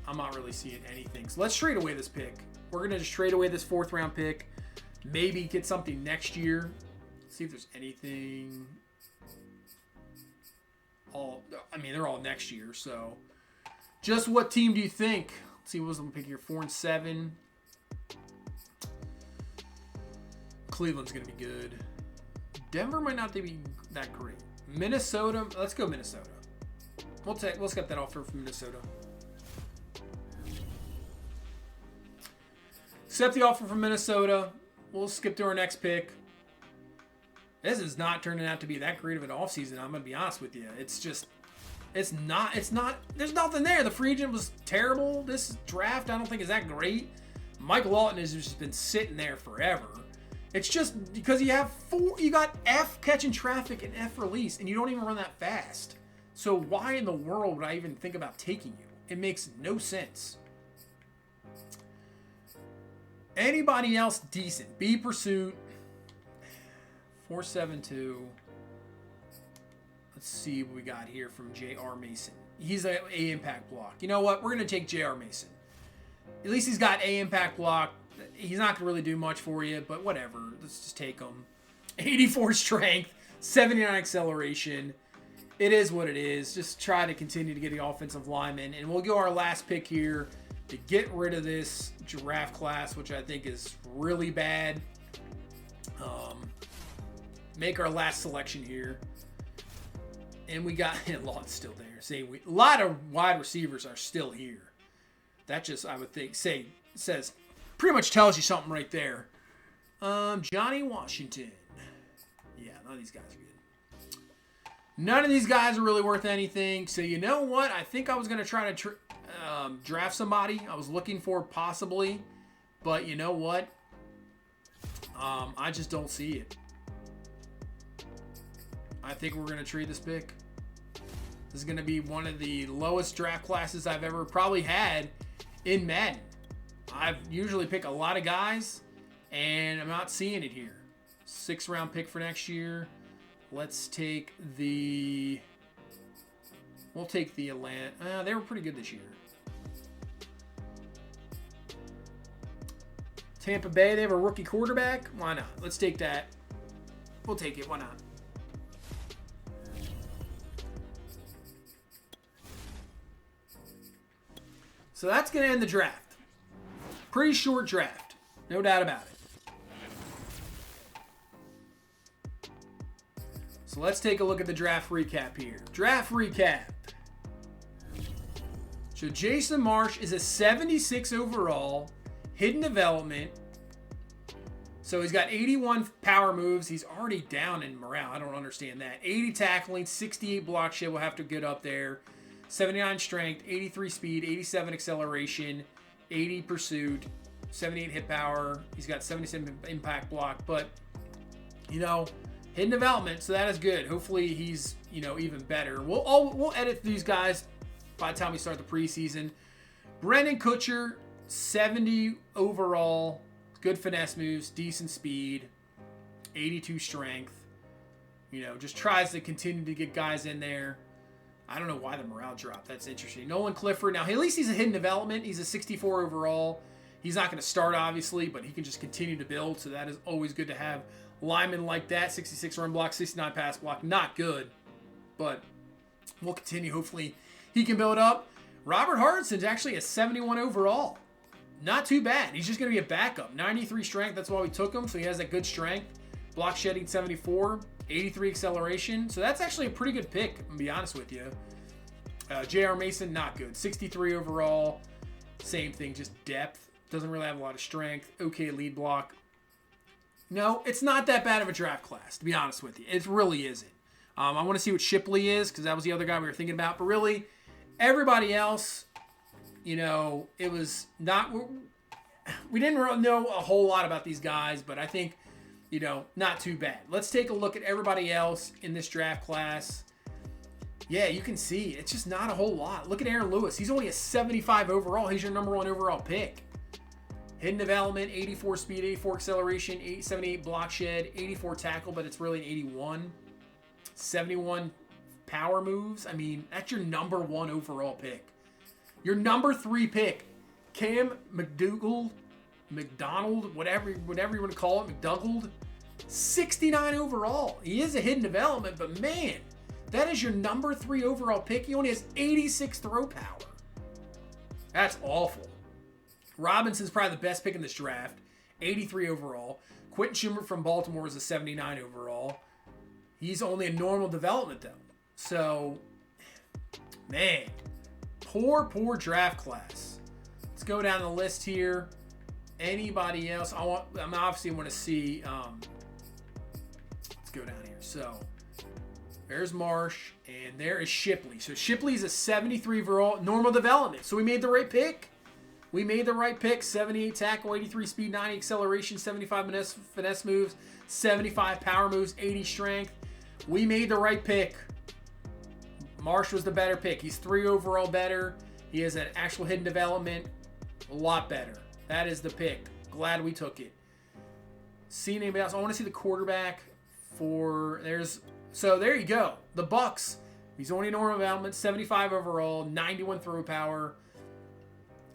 I'm not really seeing anything. So let's trade away this pick. We're going to just trade away this 4th round pick. Maybe get something next year. See if there's anything. They're all next year. So just what team do you think? Let's see what was the pick here. 4 and 7. Cleveland's going to be good. Denver might not be that great. Minnesota. Let's go Minnesota. Let's get that offer from Minnesota. Accept the offer from Minnesota. We'll skip to our next pick. This is not turning out to be that great of an offseason. I'm going to be honest with you. It's not, there's nothing there. The free agent was terrible. This draft, I don't think is that great. Mike Lawton has just been sitting there forever. It's just because you got F catching traffic and F release, and you don't even run that fast. So why in the world would I even think about taking you? It makes no sense. Anybody else decent? B pursuit. 4.72. Let's see what we got here from J.R. Mason. He's a impact block. You know what? We're going to take J.R. Mason. At least he's got a impact block. He's not going to really do much for you, but whatever. Let's just take him. 84 strength, 79 acceleration. It is what it is. Just try to continue to get the offensive lineman. And we'll go our last pick here to get rid of this draft class, which I think is really bad. Make our last selection here. And we got Lawton's still there. A lot of wide receivers are still here. That just, I would think, says pretty much tells you something right there. Johnny Washington. Yeah, none of these guys are good. None of these guys are really worth anything. So you know what? I think I was going to try to draft somebody. I was looking for possibly. But you know what? I just don't see it. I think we're going to trade this pick. This is going to be one of the lowest draft classes I've ever probably had in Madden. I've usually picked a lot of guys, and I'm not seeing it here. 6th round pick for next year. Let's take the... We'll take the Atlanta. They were pretty good this year. Tampa Bay, they have a rookie quarterback. Why not? Let's take that. We'll take it. Why not? So that's going to end the draft. Pretty short draft. No doubt about it. So let's take a look at the draft recap here. Draft recap. So Jason Marsh is a 76 overall, hidden development. So he's got 81 power moves. He's already down in morale. I don't understand that. 80 tackling, 68 block shed. We'll have to get up there. 79 strength, 83 speed, 87 acceleration, 80 pursuit, 78 hit power. He's got 77 impact block. But, you know, hidden development, so that is good. Hopefully he's, you know, even better. We'll edit these guys by the time we start the preseason. Brendan Kutcher, 70 overall, good finesse moves, decent speed, 82 strength. You know, just tries to continue to get guys in there. I don't know why the morale dropped. That's interesting. Nolan Clifford. Now, at least he's a hidden development. He's a 64 overall. He's not going to start, obviously, but he can just continue to build, so that is always good to have linemen like that. 66 run block, 69 pass block. Not good, but we'll continue. Hopefully, he can build up. Robert Hartson's actually a 71 overall. Not too bad. He's just going to be a backup. 93 strength. That's why we took him, so he has that good strength. Block shedding 74. 83 acceleration. So that's actually a pretty good pick, I'm going to be honest with you. J.R. Mason, not good. 63 overall. Same thing, just depth. Doesn't really have a lot of strength. Okay lead block. No, it's not that bad of a draft class, to be honest with you. It really isn't. I want to see what Shipley is, because that was the other guy we were thinking about. But really, everybody else, you know, it was not... We didn't really know a whole lot about these guys, but I think, you know, not too bad. Let's take a look at everybody else in this draft class. Yeah, you can see it's just not a whole lot. Look at Aaron Lewis. He's only a 75 overall. He's your number 1 overall pick. Hidden development, 84 speed, 84 acceleration, 78 block shed, 84 tackle, but it's really an 81. 71 power moves. I mean, that's your number 1 overall pick. Your number 3 pick, Cam McDonald, whatever you want to call it, McDougald, 69 overall. He is a hidden development, but man, that is your number 3 overall pick. He only has 86 throw power. That's awful. Robinson's probably the best pick in this draft, 83 overall. Quentin Schumer from Baltimore is a 79 overall. He's only a normal development, though. So, man, poor draft class. Let's go down the list here. Anybody else? I obviously want to see. Let's go down here. So there's Marsh, and there is Shipley. So Shipley's a 73 overall, normal development. So we made the right pick. 78 tackle, 83 speed, 90 acceleration, 75 finesse moves, 75 power moves, 80 strength. We made the right pick. Marsh was the better pick. He's 3 overall better. He has an actual hidden development. A lot better. That is the pick. Glad we took it. See anybody else? I want to see the quarterback for... So there you go. The Bucks. He's only normal development. 75 overall. 91 throw power.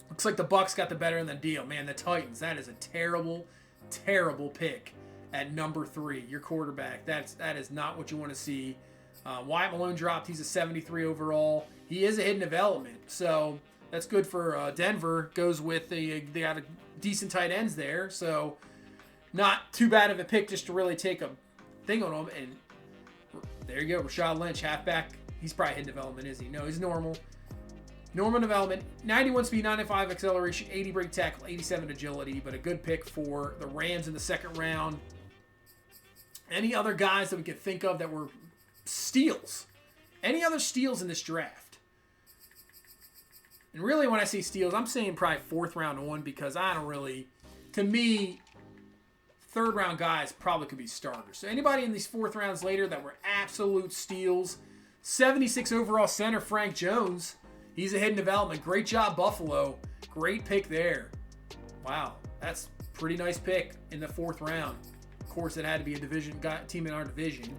Looks like the Bucks got the better in the deal. Man, the Titans. That is a terrible, terrible pick at number 3. Your quarterback. That is not what you want to see. Wyatt Malone dropped. He's a 73 overall. He is a hidden development. So... That's good for Denver. Goes with they got a decent tight ends there, so not too bad of a pick just to really take a thing on them. And there you go, Rashad Lynch, halfback. He's probably hidden development, is he? No, he's normal. Normal development, 91 speed, 95 acceleration, 80 break tackle, 87 agility, but a good pick for the Rams in the 2nd round. Any other guys that we could think of that were steals? Any other steals in this draft? And really, when I say steals, I'm saying probably 4th round one, because I don't really, to me, 3rd round guys probably could be starters. So anybody in these 4th rounds later that were absolute steals, 76 overall center Frank Jones, he's a hidden development. Great job, Buffalo. Great pick there. Wow, that's a pretty nice pick in the 4th round. Of course, it had to be a division team in our division.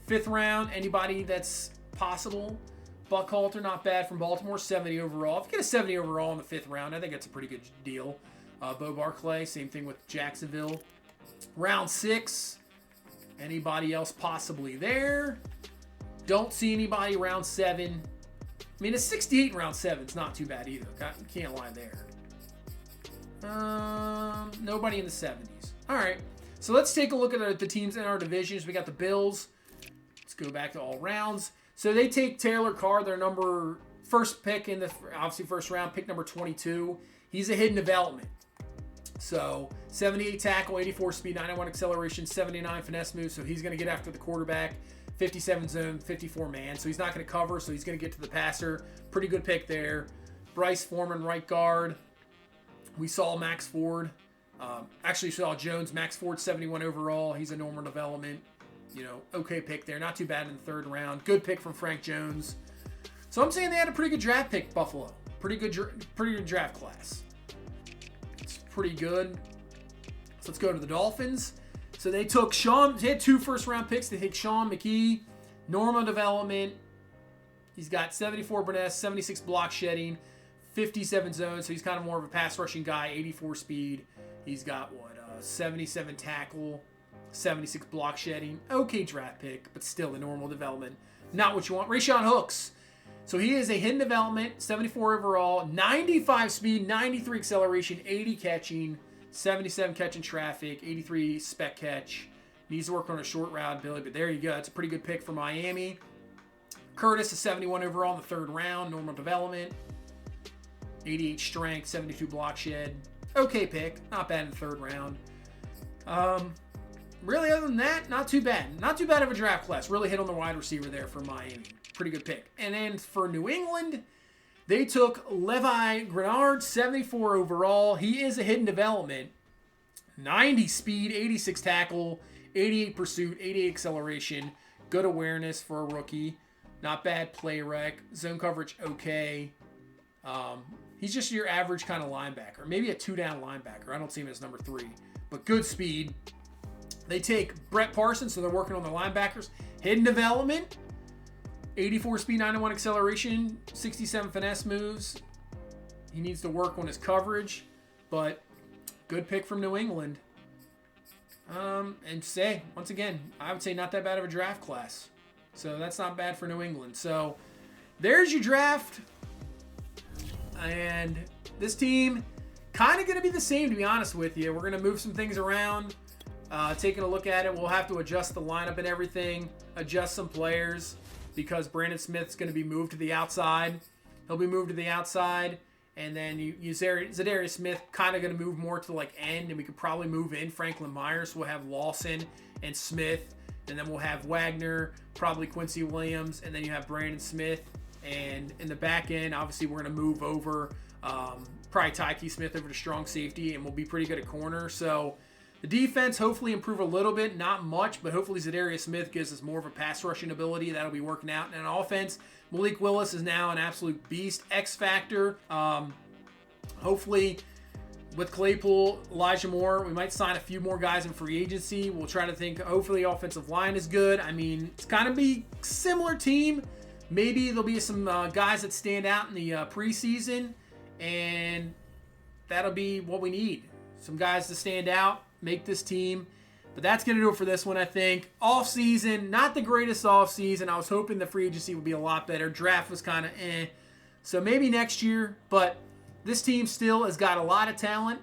5th round, anybody that's possible. Buckhalter, not bad from Baltimore, 70 overall. If you get a 70 overall in the 5th round, I think that's a pretty good deal. Bo Barclay, same thing with Jacksonville. Round 6, anybody else possibly there? Don't see anybody round 7. I mean, a 68 in round 7 is not too bad either. You can't lie there. Nobody in the 70s. All right, so let's take a look at the teams in our divisions. We got the Bills. Let's go back to all rounds. So they take Taylor Carr, their first pick in the, obviously, first round, pick number 22. He's a hidden development. So 78 tackle, 84 speed, 91 acceleration, 79 finesse move. So he's going to get after the quarterback. 57 zone, 54 man. So he's not going to cover, so he's going to get to the passer. Pretty good pick there. Bryce Foreman, right guard. We saw Max Ford. Actually saw Jones. Max Ford, 71 overall. He's a normal development. You know, okay pick there. Not too bad in the 3rd round. Good pick from Frank Jones. So I'm saying they had a pretty good draft pick, Buffalo. Pretty good draft class. It's pretty good. So let's go to the Dolphins. So they took they had 2 first-round picks. They take Sean McKee, normal development. He's got 74 finesse, 76 block shedding, 57 zone. So he's kind of more of a pass rushing guy, 84 speed. He's got 77 tackle, 76 block shedding. Okay draft pick, but still the normal development. Not what you want. Rashawn Hooks. So he is a hidden development, 74 overall, 95 speed, 93 acceleration, 80 catching, 77 catching traffic, 83 spec catch. Needs to work on a short route ability, but there you go. That's a pretty good pick for Miami. Curtis is 71 overall in the 3rd round, normal development. 88 strength, 72 block shed. Okay pick, not bad in the 3rd round. Really, other than that, not too bad. Not too bad of a draft class. Really hit on the wide receiver there for Miami. Pretty good pick. And then for New England, they took Levi Grenard, 74 overall. He is a hidden development. 90 speed, 86 tackle, 88 pursuit, 88 acceleration. Good awareness for a rookie. Not bad play rec. Zone coverage, okay. He's just your average kind of linebacker. Maybe a 2-down linebacker. I don't see him as number 3. But good speed. They take Brett Parsons, so they're working on the linebackers. Hidden development. 84 speed, 91 acceleration, 67 finesse moves. He needs to work on his coverage, but good pick from New England. And say, once again, I would say not that bad of a draft class. So that's not bad for New England. So there's your draft. And this team, kind of going to be the same, to be honest with you. We're going to move some things around. Taking a look at it, we'll have to adjust the lineup and everything, adjust some players, because Brandon Smith's going to be moved to the outside. He'll be moved to the outside, and then Zadarius Smith kind of going to move more to like end, and we could probably move in Franklin Myers. We'll have Lawson and Smith, and then we'll have Wagner, probably Quincy Williams, and then you have Brandon Smith. And in the back end, obviously, we're going to move over probably Tyke Smith over to strong safety, and we'll be pretty good at corner. So the defense hopefully improve a little bit, not much, but hopefully Zadarius Smith gives us more of a pass rushing ability. That'll be working out. And on offense, Malik Willis is now an absolute beast, X factor. Hopefully with Claypool, Elijah Moore, we might sign a few more guys in free agency. We'll try to think, hopefully the offensive line is good. I mean, it's kind of be similar team. Maybe there'll be some guys that stand out in the preseason, and that'll be what we need. Some guys to stand out, make this team. But that's going to do it for this one, I think. Offseason, not the greatest offseason. I was hoping the free agency would be a lot better. Draft was kind of eh. So maybe next year, but this team still has got a lot of talent.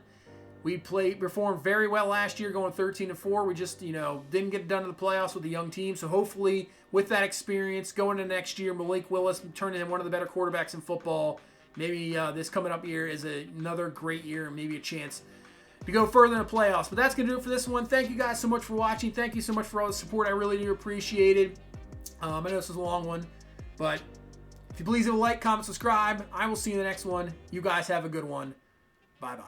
We performed very well last year, going 13-4. We just, didn't get it done in the playoffs with a young team. So hopefully, with that experience, going into next year, Malik Willis turning into one of the better quarterbacks in football. Maybe this coming up year is another great year and maybe a chance to go further in the playoffs. But that's going to do it for this one. Thank you guys so much for watching. Thank you so much for all the support. I really do appreciate it. I know this was a long one, but if you please leave a like, comment, subscribe. I will see you in the next one. You guys have a good one. Bye-bye.